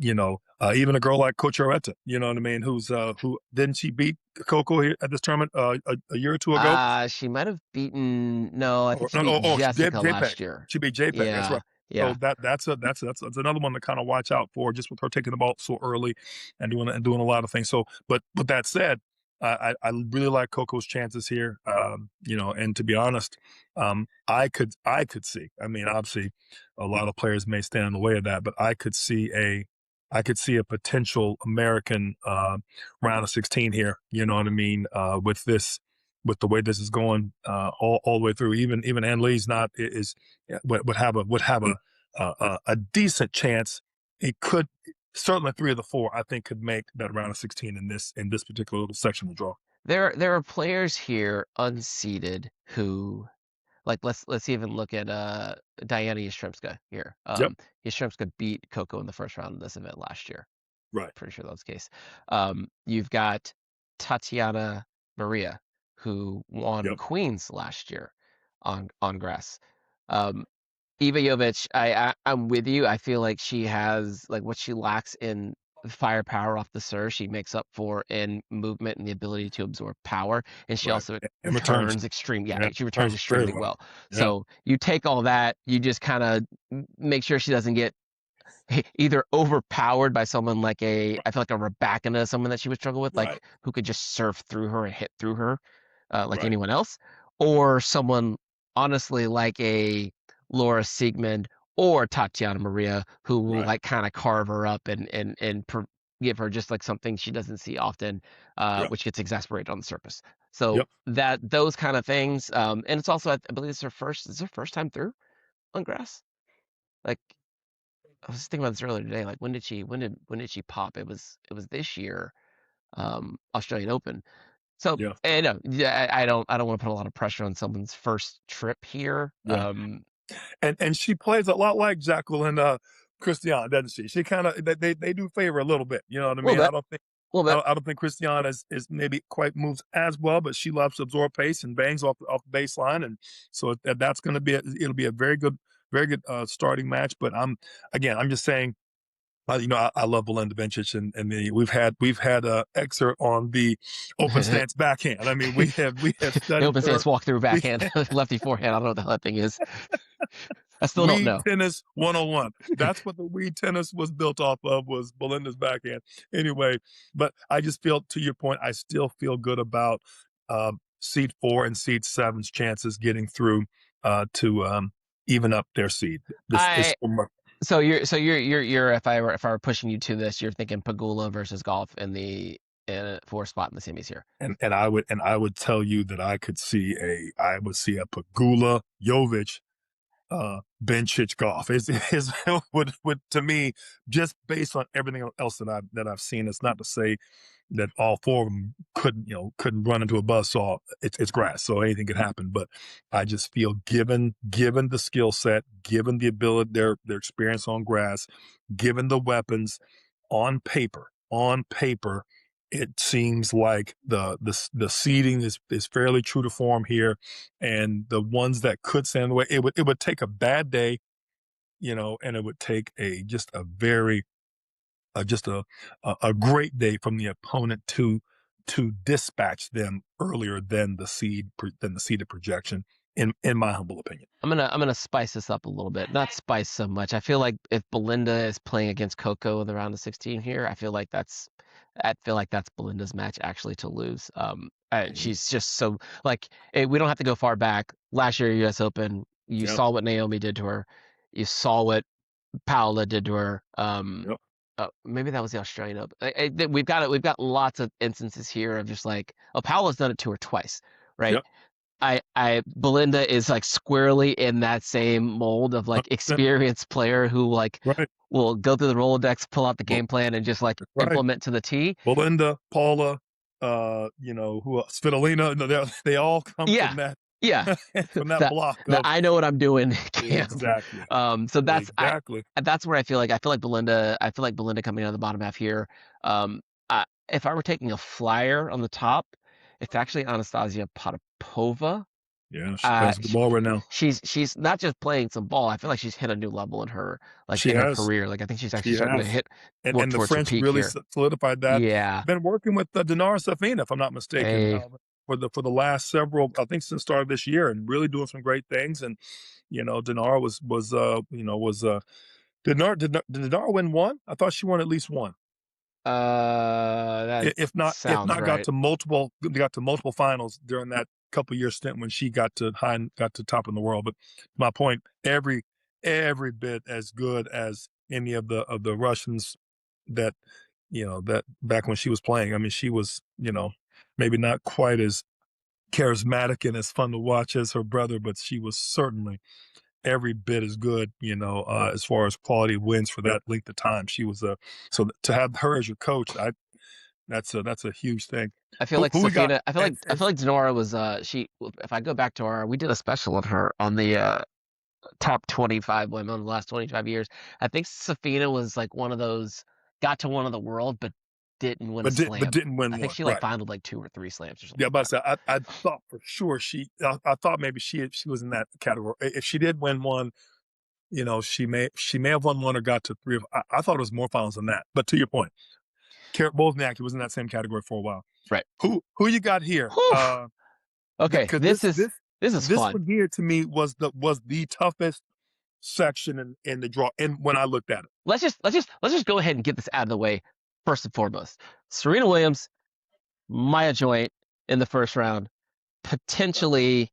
even a girl like Cochoretta, you know what I mean? Who didn't she beat Coco here at this tournament a year or two ago? She might have beaten. No, I think she beat Jessica last year. She beat JPEG. Yeah. That's right. Yeah. So that's another one to kind of watch out for, just with her taking the ball so early and doing a lot of things. So, but with that said, I really like Coco's chances here. And to be honest, I could see. I mean, obviously, a lot of players may stand in the way of that, but I could see a potential American round of 16 here. You know what I mean? With the way this is going all the way through, even Ann Lee's would have a decent chance. It could. Certainly 3 of the 4, I think, could make that round of 16 in this particular little section of the draw. There are players here unseeded who, like let's even look at Diana Yastremska here. Yastremska beat Coco in the first round of this event last year. Right. Pretty sure that was the case. You've got Tatiana Maria, who won Queens last year on grass. Iga Świątek, I'm with you. I feel like she has, like, what she lacks in firepower off the serve, she makes up for in movement and the ability to absorb power, and she also returns extreme. Yeah, she returns extremely well. Yeah. So you take all that, you just kind of make sure she doesn't get either overpowered by someone like I feel like a Rybakina, someone that she would struggle with, like who could just surf through her and hit through her like anyone else, or someone honestly like a Laura Siegmund or Tatiana Maria, who will Right. like kind of carve her up and give her just like something she doesn't see often, Yep. which gets exasperated on the surface. So Yep. those kind of things, and it's also I believe it's her first time through on grass. Like I was thinking about this earlier today. Like when did she pop? It was this year, Australian Open. So Yeah. no, yeah, I don't want to put a lot of pressure on someone's first trip here. Yeah. And she plays a lot like Jacqueline Christian, doesn't she? She kind of they do favor a little bit. You know what I A little mean? bit, a little bit. I don't think Christian is maybe quite moves as well, but she loves to absorb pace and bangs off the baseline, and so that's going to be it'll be a very good starting match. But I'm just saying. I love Belinda Bencic, and we've had a excerpt on the open stance backhand. I mean, we have The studied open her. stance walk through We backhand, lefty forehand. I don't know what the hell that thing is. I still don't Weed know. tennis 101. That's what the weed tennis was built off of, was Belinda's backhand. Anyway, but I just feel, to your point, I still feel good about seed 4 and seed 7's chances getting through to even up their seed. I so you're if I were pushing you to this, you're thinking Pagula versus Golf in the fourth spot in the semis here. And I would tell you that I would see a Pagula Jovic Bencic Gauff is would to me, just based on everything else that I've seen. It's not to say that all four of them couldn't run into a buzzsaw. It's grass, so anything could happen. But I just feel given the skill set, given the ability, their experience on grass, given the weapons on paper, it seems like the seeding is fairly true to form here, and the ones that could stand in the way, it would take a bad day, and it would take just a great day from the opponent to dispatch them earlier than the seeded projection, in my humble opinion. I'm gonna spice this up a little bit. Not spice so much. I feel like if Belinda is playing against Coco in the round of 16 here, I feel like that's Belinda's match actually to lose. She's just so like we don't have to go far back. Last year U.S. Open, you Yep. saw what Naomi did to her. You saw what Paola did to her. Yep. Maybe that was the Australian Open. We've got lots of instances here of just like, Paola's done it to her twice, right? Yep. Belinda is like squarely in that same mold of like 100%. experienced player who like Right. will go through the Rolodex, pull out the game plan, and just like Right. implement to the T. Belinda, Paula, who else? Svitolina, they all come from that. Yeah. From that block. I know what I'm doing camp. Exactly. So that's exactly. that's where I feel like Belinda coming out of the bottom half here. If I were taking a flyer on the top, it's actually Anastasia Potapova. Yeah, she plays the ball right now. She's not just playing some ball. I feel like she's hit a new level in her her career. Like I think she's actually starting to hit work and the towards her French peak really here. solidified that. Yeah. Been working with Dinar Safina, if I'm not mistaken, for the last several, I think since the start of this year, and really doing some great things. And Dinar did Dinar win one? I thought she won at least one. That if not right. got to multiple finals during that couple year stint when she got to top in the world. But my point, every bit as good as any of the Russians that that back when she was playing. I mean, she was maybe not quite as charismatic and as fun to watch as her brother, but she was certainly every bit as good, as far as quality of wins for that length of time. She was so to have her as your coach, that's a huge thing. I feel like Safina. I feel like Denora was she. If I go back to her, we did a special on her on the top 25 women in the last 25 years. I think Safina was like one of those, got to one of the world, but didn't win a slam. But didn't win. I think she finaled like 2 or 3 slams or something. Yeah, but I thought for sure I thought maybe she was in that category. If she did win one, she may have won one or got to 3. I thought it was more finals than that. But to your point, Wozniacki was in that same category for a while. Right. Who you got here? Okay, this is this fun. one here to me was the toughest section in the draw. And when I looked at it, let's just go ahead and get this out of the way first and foremost. Serena Williams, Maya Joint in the first round, potentially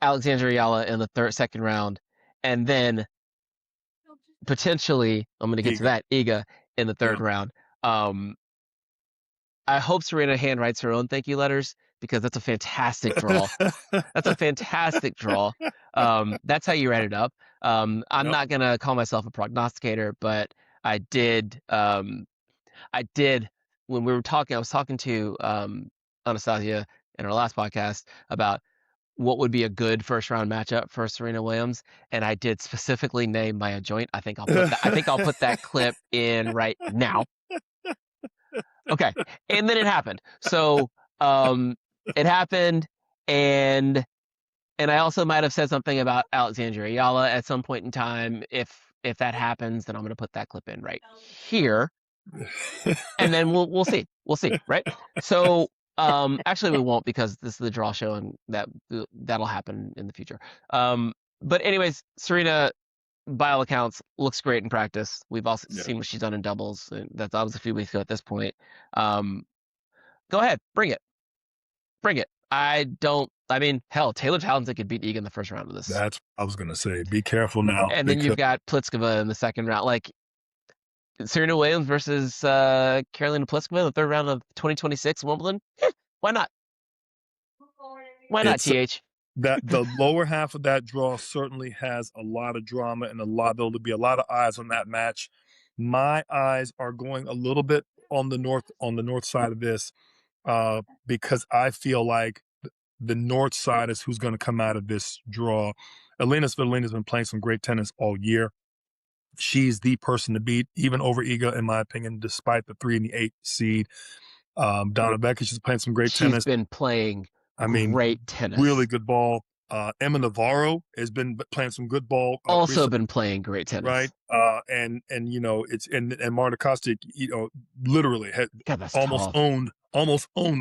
Alexander Ayala in the second round, and then potentially, I'm going to get to Giga. that, Iga in the third Yeah. round. I hope Serena handwrites her own thank you letters because that's a fantastic draw. That's a fantastic draw. That's how you write it up. I'm Yep. not gonna call myself a prognosticator, but I did. I did when we were talking. I was talking to Anastasia in our last podcast about what would be a good first round matchup for Serena Williams, and I did specifically name Maya Joint. I think I'll put that. I think I'll put that clip in right now. Okay, and then it happened. So it happened, and I also might have said something about Alexandra Ayala at some point in time. If that happens, then I'm going to put that clip in right here, and then we'll see. We'll see, right? So actually we won't because this is the draw show, and that'll happen in the future. But anyways, Serena, by all accounts, looks great in practice. We've also Yeah. seen what she's done in doubles. That was a few weeks ago at this point. Go ahead, bring it. Bring it. I mean, hell, Taylor Townsend could beat Iga in the first round of this. That's what I was gonna say. Be careful now. And then you've got Pliskova in the second round. Like Serena Williams versus Karolina Pliskova in the third round of 2026 Wimbledon. Why not? Why not, TH? That the lower half of that draw certainly has a lot of drama and there'll be a lot of eyes on that match. My eyes are going a little bit on the north side of this, because I feel like the north side is who's going to come out of this draw. Aryna Sabalenka has been playing some great tennis all year. She's the person to beat, even over Iga, in my opinion, despite the 3 and the 8 seed. Donna Bencic is playing some great tennis. She's been playing great tennis. Really good ball. Emma Navarro has been playing some good ball. Also recently, been playing great tennis. Right. And Marta Kostick, literally had almost owned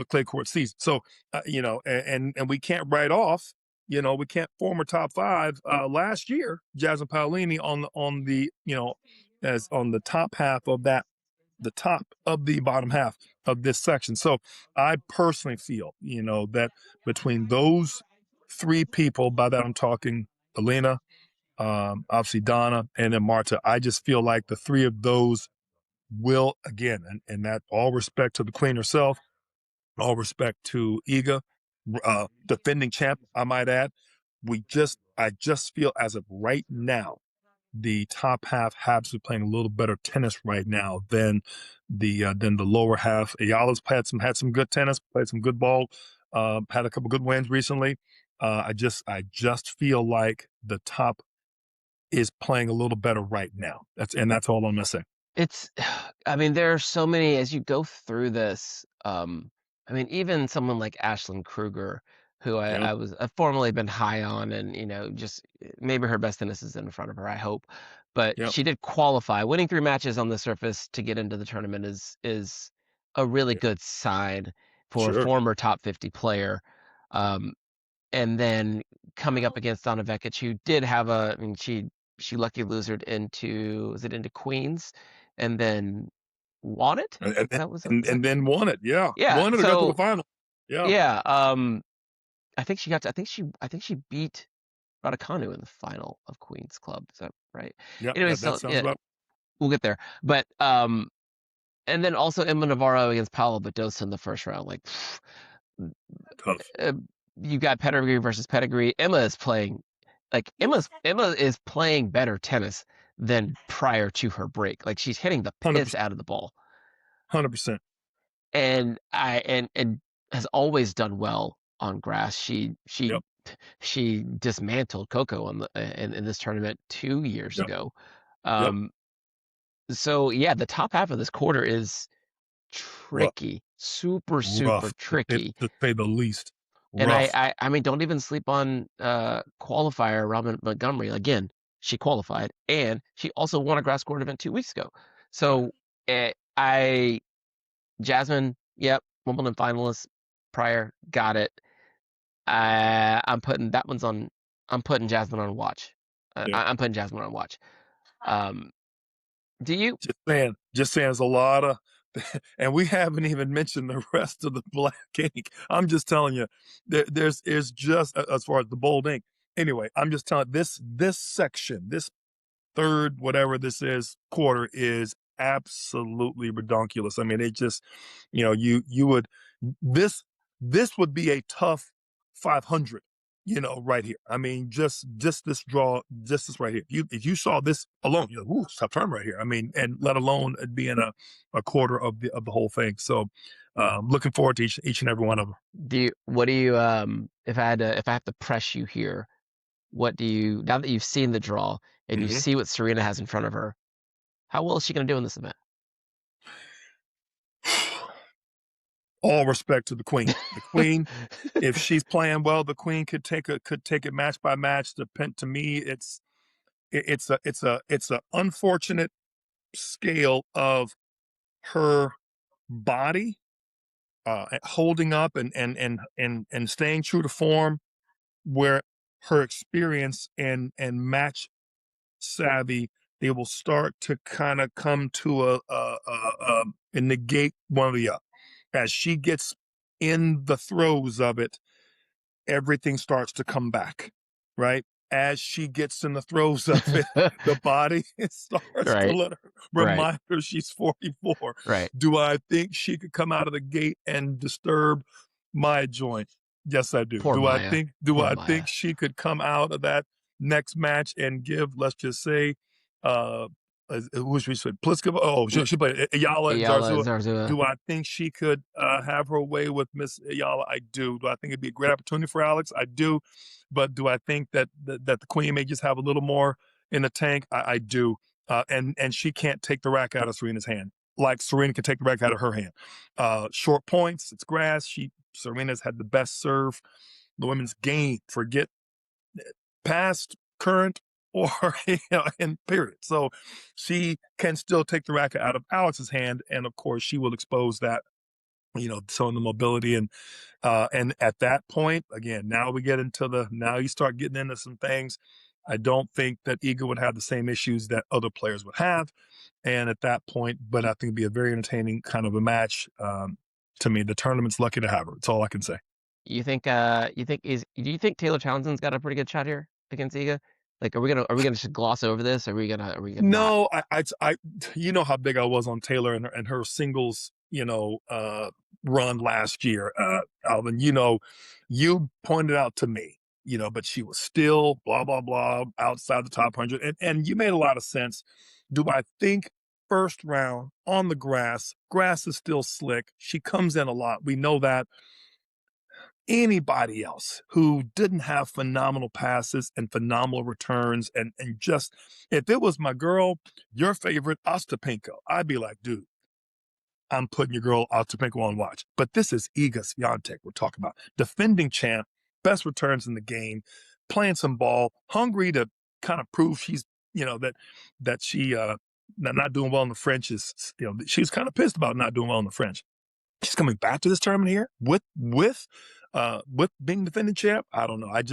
the clay court season. So, and we can't write off, we can't form her top 5 last year, Jasmine Paolini on the, as on the top half of that, the top of the bottom half of this section. So I personally feel, that between those 3 people, by that I'm talking Aryna, obviously Donna, and then Marta, I just feel like the 3 of those will, again, and that all respect to the queen herself, all respect to Iga, defending champ, I might add, I just feel as of right now, the top half has been playing a little better tennis right now than the lower half. Ayala's had some good tennis, played some good ball, had a couple good wins recently. I just feel like the top is playing a little better right now. That's all I'm gonna say. I mean, there are so many as you go through this. I mean, even someone like Ashlyn Kruger, who I've formerly been high on, and just maybe her best tennis is in front of her, I hope. But she did qualify. Winning 3 matches on the surface to get into the tournament is a really good sign for a former top 50 player. And then coming up against Donna Vekic, who did have she lucky losered into Queens, and then won it. And then won it. Yeah. Won it to go to the final. Yeah. Yeah. I think she beat Raducanu in the final of Queens Club. Is that right? Yeah. Anyway, that sounds about. We'll get there. But and then also Emma Navarro against Paula Badosa in the first round. Like, tough. You got pedigree versus pedigree. Emma is playing better tennis than prior to her break. Like, she's hitting the piss 100%. out of the ball. 100%. And has always done well on grass. She dismantled Coco in this tournament 2 years ago. So yeah, the top half of this quarter is tricky, super tricky, to say the least. And I mean, don't even sleep on qualifier Robin Montgomery. Again, she qualified, and she also won a grass court event 2 weeks ago. So Jasmine, yep, Wimbledon finalist prior, got it. I'm putting Jasmine on watch. I'm putting Jasmine on watch. Do you? Just saying, there's a lot of And we haven't even mentioned the rest of the black ink. I'm just telling you, there's is just as far as the bold ink. Anyway, I'm just telling this section, this third, whatever this is, quarter is absolutely redonkulous. I mean, it just, you would this this would be a tough 500, right here. I mean, just this draw, just this right here. If you saw this alone, you're like, ooh, tough turn right here. I mean, and let alone it being a quarter of the whole thing. So, looking forward to each and every one of them. What do you if I have to press you here, what do you, now that you've seen the draw and you Mhm. see what Serena has in front of her, how well is she going to do in this event? All respect to the queen. The queen, if she's playing well, the queen could take it match by match. Depend to me, it's a unfortunate scale of her body holding up and staying true to form, where her experience and match savvy, they will start to kind of come to and negate one of the other. As she gets in the throes of it, everything starts to come back, right? As she gets in the throes of it, the body starts to Right, let her right, remind her she's 44. right. Do I think she could come out of the gate and disturb my joint? Yes, I do. Poor Do I Maya. think do Poor I Maya. think she could come out of that next match and give, let's just say, uh who she said Pliskova? Oh, she played Ayala and Ayala Zarzua. Zarzua. Do I think she could have her way with Miss Ayala? I do. Do I think it'd be a great opportunity for Alex? I do. But do I think that the Queen may just have a little more in the tank? I do. And she can't take the rack out of Serena's hand like Serena can take the rack out of her hand. Short points, it's grass. Serena's had the best serve. The women's game. Forget past, current, or in period. So she can still take the racket out of Alex's hand, and of course she will expose that. Showing the mobility and at that point, again, now you start getting into some things. I don't think that Iga would have the same issues that other players would have, and at that point, but I think it'd be a very entertaining kind of a match. To me, the tournament's lucky to have her. That's all I can say. Do you think Taylor Townsend's got a pretty good shot here against Iga? Like, are we gonna just gloss over this? Are we gonna not? No, you know how big I was on Taylor and her singles, run last year, Alvin. You pointed out to me, but she was still blah blah blah outside the top 100, and you made a lot of sense. Do I think first round on the grass? Grass is still slick. She comes in a lot. We know that. Anybody else who didn't have phenomenal passes and phenomenal returns and just if it was my girl, your favorite Ostapenko, I'd be like, dude, I'm putting your girl Ostapenko on watch. But this is Iga Świątek we're talking about. Defending champ, best returns in the game, playing some ball, hungry to kind of prove she's, that she not doing well in the French is, she's kind of pissed about not doing well in the French. She's coming back to this tournament here with being defending champ. I don't know. I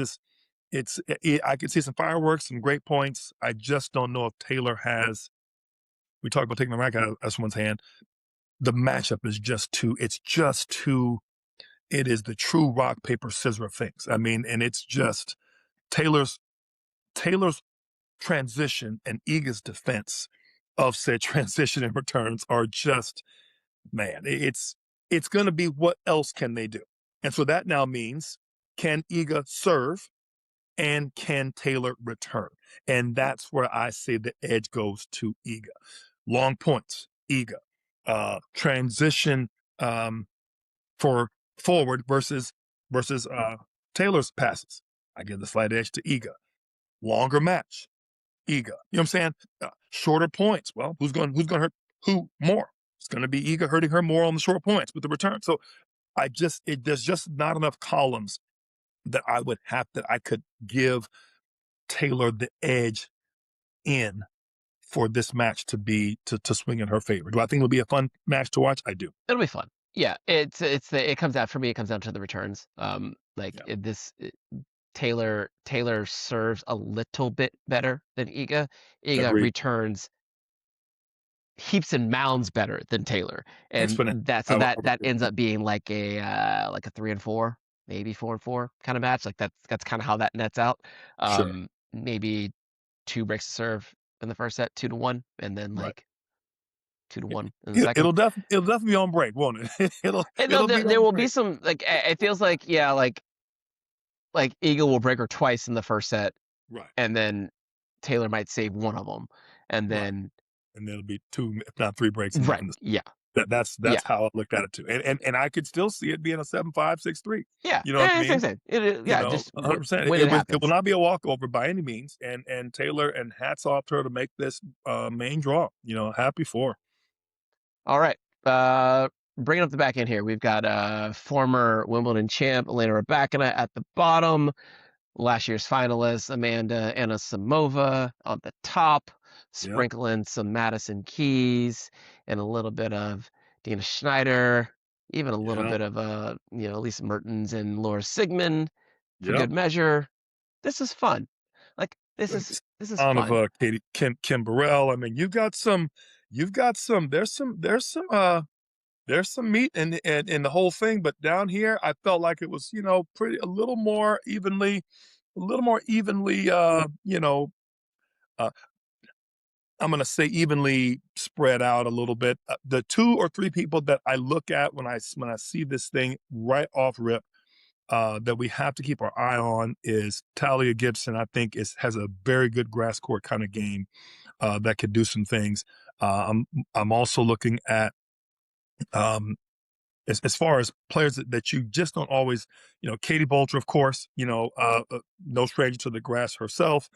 could see some fireworks, some great points. I just don't know if Taylor has. We talk about taking the racket out of someone's hand. The matchup is just too. It's just too. It is the true rock paper scissors of things. I mean, and it's just Taylor's Taylor's transition and Iga's defense of said transition and returns are just man, it's going to be what else can they do? And so that now means can Iga serve and can Taylor return? And that's where I say the edge goes to Iga. Long points, Iga. Transition for forward versus Taylor's passes. I give the slight edge to Iga. Longer match, Iga. You know what I'm saying? Shorter points. Well, who's going to hurt who more? It's going to be Iga hurting her more on the short points with the return. So there's just not enough columns that I could give Taylor the edge in for this match to swing in her favor. Do I think it'll be a fun match to watch? I do. It'll be fun. Yeah, it comes out for me. It comes down to the returns. Yeah. Taylor serves a little bit better than Iga. Iga Agreed. returns heaps and mounds better than Taylor, and Exponent. that ends up being like a 3-4, maybe 4-4 kind of match. Like that's kind of how that nets out. Sure. Maybe 2 breaks to serve in the first set, 2-1, and then Right. like 2-1 in the second. It'll definitely be on break, won't it? And it'll be there on will be break. some like it feels like like Iga will break her twice in the first set, Right. and then Taylor might save one of them, and Right. then And there'll be 2, if not 3 breaks in right, the yeah, that's yeah, how I looked at it too. And I could still see it being a 7-5, 6-3. yeah. You know what I Same, mean? same. Yeah, just 100%. when it It will happens. not be a walkover by any means. And Taylor, and hats off to her to make this main draw. Happy for her. All right. Bringing up the back end here, we've got former Wimbledon champ Elena Rybakina at the bottom. Last year's finalist Amanda Anisimova on the top, Yep. sprinkling some Madison Keys and a little bit of Dina Schneider, even a little Yeah. bit of Lisa Mertens and Laura Sigmund for Yep. good measure. This is fun. Like this is On fun. of Kim Burrell. I mean, you've got some. There's some meat in the whole thing, but down here, I felt like it was pretty a little more evenly. Uh, I'm going to say evenly spread out a little bit. The 2 or 3 people that I look at when I see this thing right off rip, that we have to keep our eye on is Talia Gibson. I think has a very good grass court kind of game that could do some things. I'm also looking at as far as players that you just don't always, Katie Bolter, of course, no stranger to the grass herself.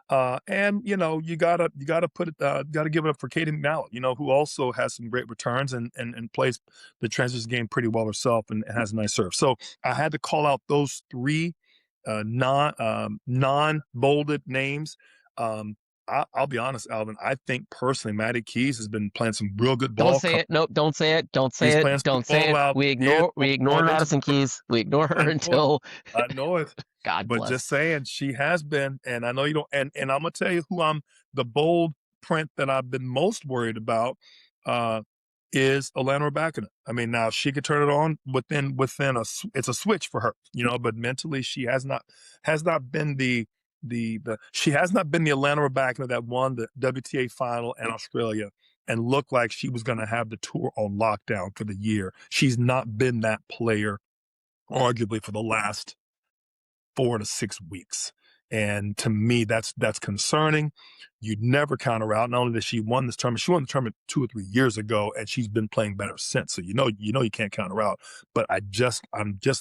And you gotta give it up for Katie McNally, who also has some great returns and plays the transition game pretty well herself and has a nice serve. So I had to call out those 3 non bolded names. I'll be honest, Alvin. I think personally, Maddie Keys has been playing some real good Don't ball. say it. Nope. Don't say it. Don't say He's it. playing some Don't good say ball it. out. We He is ignore going into Madison Keys. We ignore her I know it. until I know it. God But bless. just saying, she has been, and I know you don't. And I'm gonna tell you who the bold print that I've been most worried about is Aryna Sabalenka. I mean, now she could turn it on within it's a switch for her, But mentally, she has not been she has not been the Aryna Sabalenka that won the WTA final in Australia and looked like she was going to have the tour on lockdown for the year. She's not been that player, arguably, for the last 4 to 6 weeks. And to me, that's concerning. You'd never count her out. Not only that she won this tournament, she won the tournament 2 or 3 years ago, and she's been playing better since. So you can't count her out. But I'm just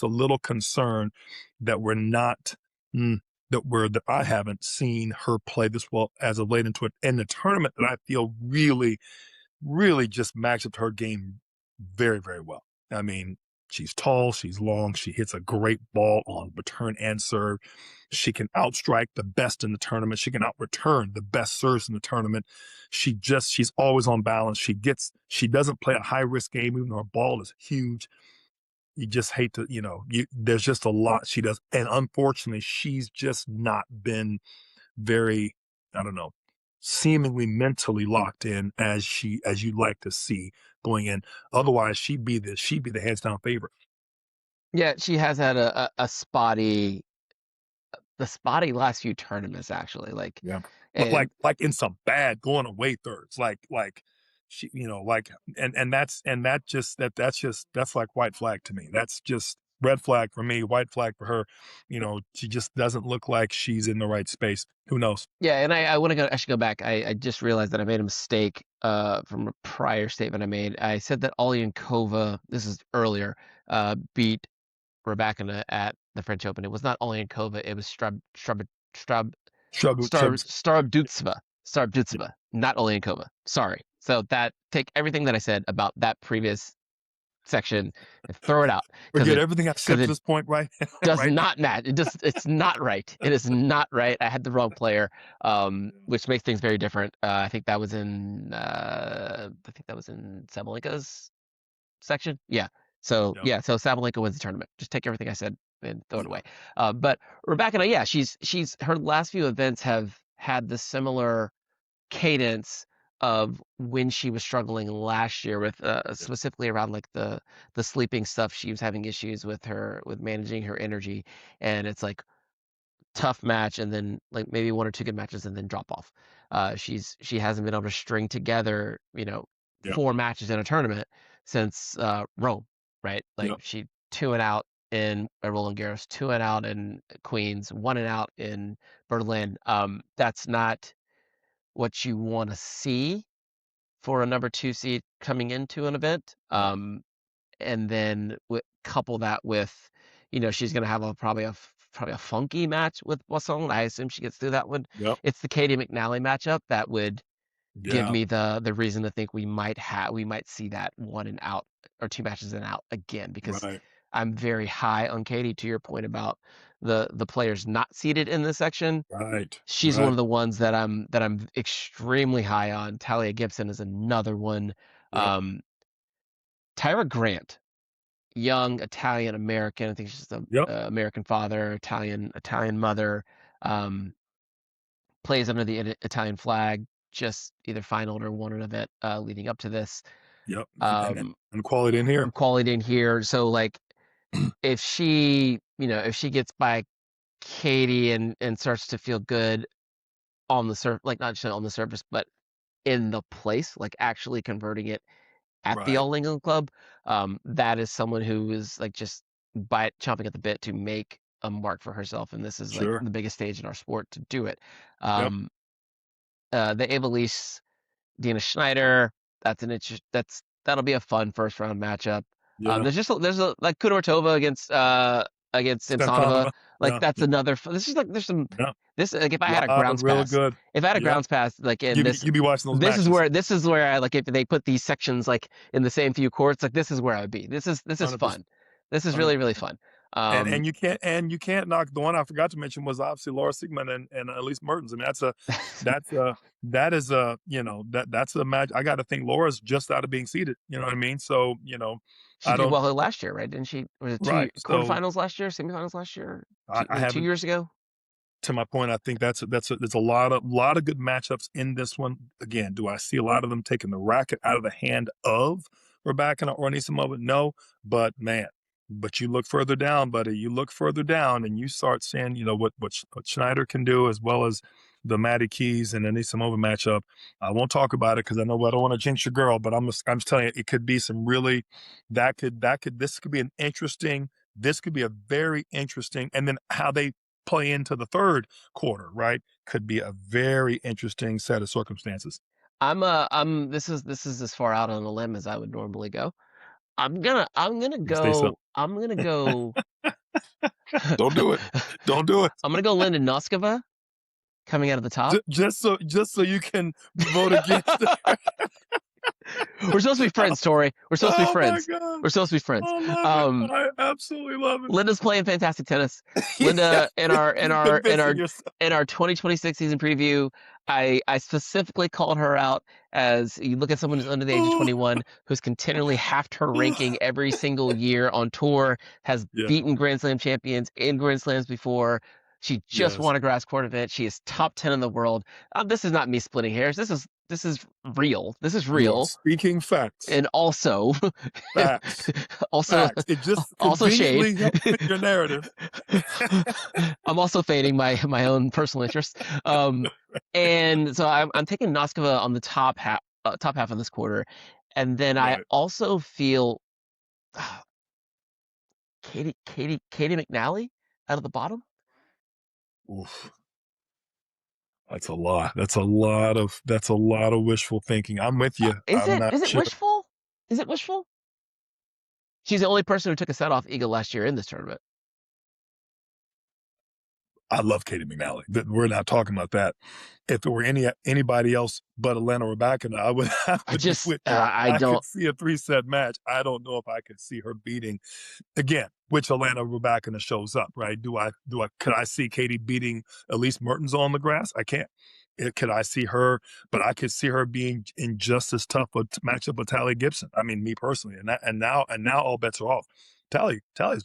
a little concerned that we're not that I haven't seen her play this well as of late in the tournament that I feel really, really just matched up to her game very, very well. I mean, she's tall, she's long, she hits a great ball on return and serve. She can outstrike the best in the tournament. She can outreturn the best serves in the tournament. She's always on balance. She doesn't play a high risk game, even though her ball is huge. You just hate to, there's just a lot she does. And unfortunately, she's just not been very, I don't know, seemingly mentally locked in as you'd like to see going in. Otherwise, she'd be the hands down favorite. Yeah, she has had the spotty last few tournaments actually. Like, Yeah. and Like in some bad going away thirds. Like she, that's like white flag to me. That's just red flag for me, white flag for her. She just doesn't look like she's in the right space. Who knows? yeah, and I want to actually go back. I just realized that I made a mistake from a prior statement I made. I said that Olyankova, this is earlier, beat Rybakina at the French Open. It was not Olyankova, it was Stardutzeva, not Olyankova. Sorry. So take everything that I said about that previous section and throw it out Forget everything I've said to this point, right? does right? not match. It's not right. It is not right. I had the wrong player, which makes things very different. I think that was in Sabalenka's section. Yeah. So so Sabalenka wins the tournament. Just take everything I said and throw it away. But Rybakina, yeah, she's her last few events have had the similar cadence of when she was struggling last year with specifically around like the sleeping stuff. She was having issues with managing her energy, and it's like tough match and then like maybe one or two good matches and then drop off. She hasn't been able to string together, Yep. 4 matches in a tournament since Rome, right? Like Yep. she 2-and-out in Roland Garros, 2-and-out in Queens, 1-and-out in Berlin. That's not what you want to see for a number 2 seed coming into an event. No. And then couple that with, she's going to have probably a funky match with Boisson. I assume she gets through that one. Yep. It's the Katie McNally matchup that would give Yeah. me the reason to think we might see that 1-and-out or 2 matches and out again, because Right. I'm very high on Katie. To your point about the players not seated in this section, Right. she's Right. one of the ones that I'm extremely high on. Talia Gibson is another one. Yep. Tyra Grant, young Italian American. I think she's a Yep. American father, Italian mother. Plays under the Italian flag. Just either finaled or won an event leading up to this. Yep. And quality in here. Quality in here. So like, if she gets by Katie and starts to feel good on the surface, like not just on the surface, but in the place, like actually converting it at the Right. All England Club, that is someone who is like just chomping at the bit to make a mark for herself, and this is like Sure. the biggest stage in our sport to do it. Yep. The Evelise Dina Schneider, that'll be a fun first round matchup. Yeah. There's a like Kudermetova against Samsonova. Like Yeah. that's another. This is like there's some. Yeah. This like if I had a Lot grounds of really pass, good. if I had a Yep. grounds pass, like in this, You'd be watching those this matches. this is where I like if they put these sections like in the same few courts, like this is where I would be. This is 100%. fun. This is really really fun. And you can't knock the one I forgot to mention was obviously Laura Siegman and Elise Mertens. I mean that is that's a match. I got to think Laura's just out of being seeded. You know what I mean? So she did well last year, right? Didn't she? Was it right. quarterfinals last year, semifinals last year? I have 2 years ago. To my point, I think there's a lot of good matchups in this one. Again, do I see a lot of them taking the racket out of the hand of Rebecca or Anisimova? No, but man, you look further down, buddy. You look further down, and you start seeing what Schneider can do, as well as the Maddie Keys and Anisimova matchup. I won't talk about it because I know I don't want to jinx your girl, but I'm just telling you, it could be some really this could be an interesting. This could be a very interesting, and then how they play into the third quarter, right? Could be a very interesting set of circumstances. This is as far out on a limb as I would normally go. I'm gonna Stay so. go. I'm gonna go. Don't do it. Don't do it. I'm gonna go Linda Noskova coming out of the top. Just so you can vote against it. We're supposed to be friends, Tori. We're supposed to be friends. My God. We're supposed to be friends. I absolutely love it. Linda's playing fantastic tennis. Linda, in our 2026 season preview, I specifically called her out as you look at someone who's under the age of 21 who's continually halved her ranking every single year on tour, has beaten Grand Slam champions in Grand Slams before. She just won a grass court event. She is top 10 in the world. This is not me splitting hairs. This is real. This is real. Speaking facts. And also facts. Also facts. It just also shade helps fit your narrative. I'm also fading my own personal interest. And so I'm taking Noskova on the top half of this quarter. And then I also feel Katie McNally out of the bottom. Oof. That's a lot. That's a lot of wishful thinking. I'm with you. Is it wishful? Is it wishful? She's the only person who took a set off Iga last year in this tournament. I love Katie McNally. We're not talking about that. If it were anybody else but Elena Rybakina, I would I could see a 3-set match. I don't know if I could see her beating again, which Elena Rybakina shows up, right? Could I see Katie beating Elise Mertens on the grass? I can't. Could I see her? But I could see her being in just as tough a matchup with Talia Gibson. I mean, me personally, and now all bets are off. Tally's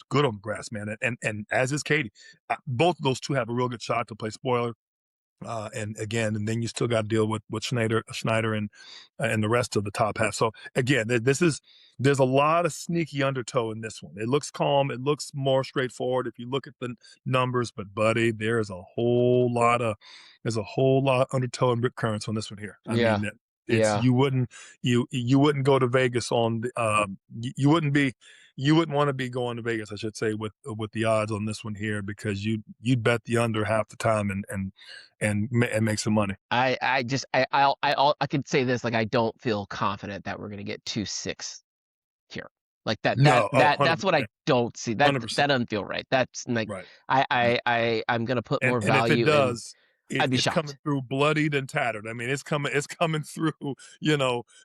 good on the grass, man, and as is Katie. Both of those two have a real good shot to play spoiler. And again, and then you still got to deal with Schneider and the rest of the top half. So again, there's a lot of sneaky undertow in this one. It looks calm, it looks more straightforward if you look at the numbers, but buddy, there's a whole lot of undertow and rip currents on this one here. I Yeah. mean, it's Yeah. you wouldn't go to Vegas on the you wouldn't want to be going to Vegas, I should say, with the odds on this one here, because you'd bet the under half the time and make some money. I could say this, like, I don't feel confident that we're gonna get 2-6 here. Like No, that's what I 100%. don't see. That 100%. doesn't feel right. That's like Right. I'm gonna put more And if value it does, I'd be it's coming shocked. through bloodied and tattered. I mean, it's coming through,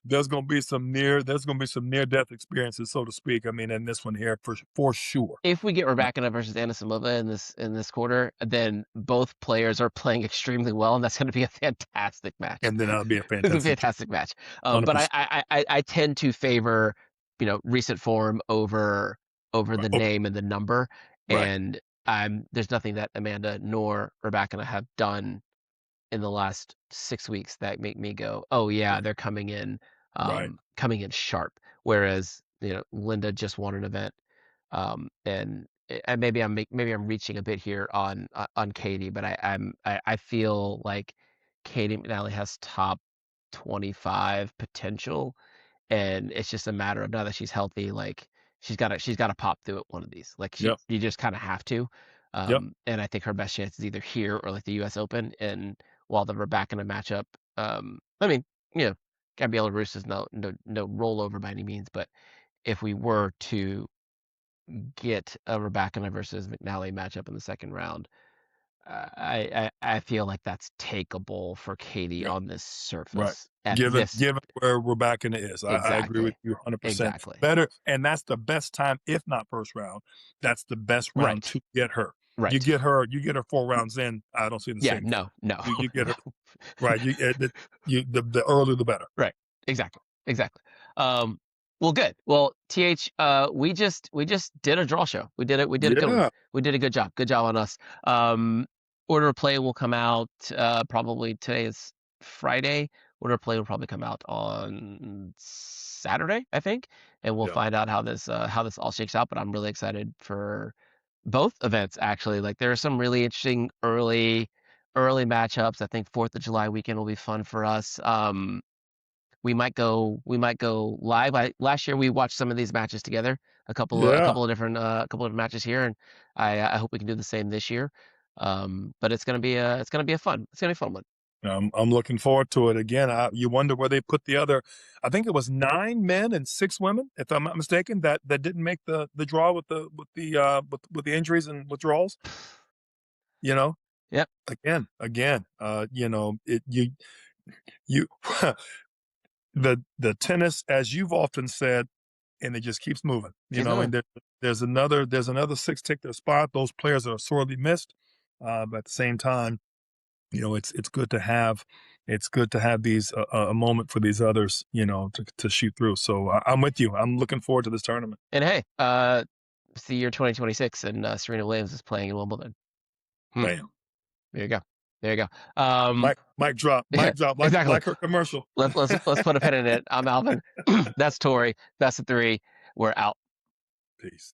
there's gonna be some near death experiences, so to speak. I mean, in this one here for sure. If we get Rybakina versus Aryna Sabalenka in this quarter, then both players are playing extremely well, and that's gonna be a fantastic match. And then that'll be a It's a fantastic fantastic match. But 100%. I tend to favor, recent form over Right. the name and the number. Right. And there's nothing that Amanda nor Rybakina have done in the last 6 weeks that make me go, oh yeah, Right. they're coming in Right. sharp. Whereas, Linda just won an event. And maybe I'm reaching a bit here on Katie, but I feel like Katie McNally has top 25 potential, and it's just a matter of, now that she's healthy, like she's got to pop through at one of these. Like Yep. you just kind of have to. Yep. And I think her best chance is either here or like the U.S. Open. And while the Rybakina matchup, I mean, Gabriela Rus is no rollover by any means, but if we were to get a Rybakina versus McNally matchup in the second round, I feel like that's takeable for Katie Yep. on this surface. Right. At Given this where Rybakina is. I agree with exactly. you 100%. Exactly. Better, and that's the best time, if not first round. That's the best round Right. to get her. Right. You get her 4 rounds in. I don't see the same. No. You get her right. The earlier the better. Right. Exactly. Well, good. Well, TH, we just did a draw show. We did it. We did a good one. We did a good job. Good job on us. Order of play will come out probably, today is Friday. Order of play will probably come out on Saturday, I think, and we'll find out how this all shakes out. But I'm really excited for both events, actually. Like, there are some really interesting early matchups. I think 4th of July weekend will be fun for us. We might go live. Last year we watched some of these matches together, a couple of different matches here, and I hope we can do the same this year. But it's gonna be a fun one. I'm looking forward to it. Again, you wonder where they put the other. I think it was 9 men and 6 women, if I'm not mistaken, that didn't make the draw with the injuries and withdrawals. Yep. Again, the tennis, as you've often said, and it just keeps moving. And there's another 6 tick their spot. Those players are sorely missed, but at the same time, it's good to have these a moment for these others, to shoot through. So I'm with you. I'm looking forward to this tournament. And hey, it's the year 2026, and Serena Williams is playing in Wimbledon. Bam. There you go. Mic drop. Exactly. Like her commercial. Let's put a pin in it. I'm Alvin. That's Tori. That's the 3. We're out. Peace.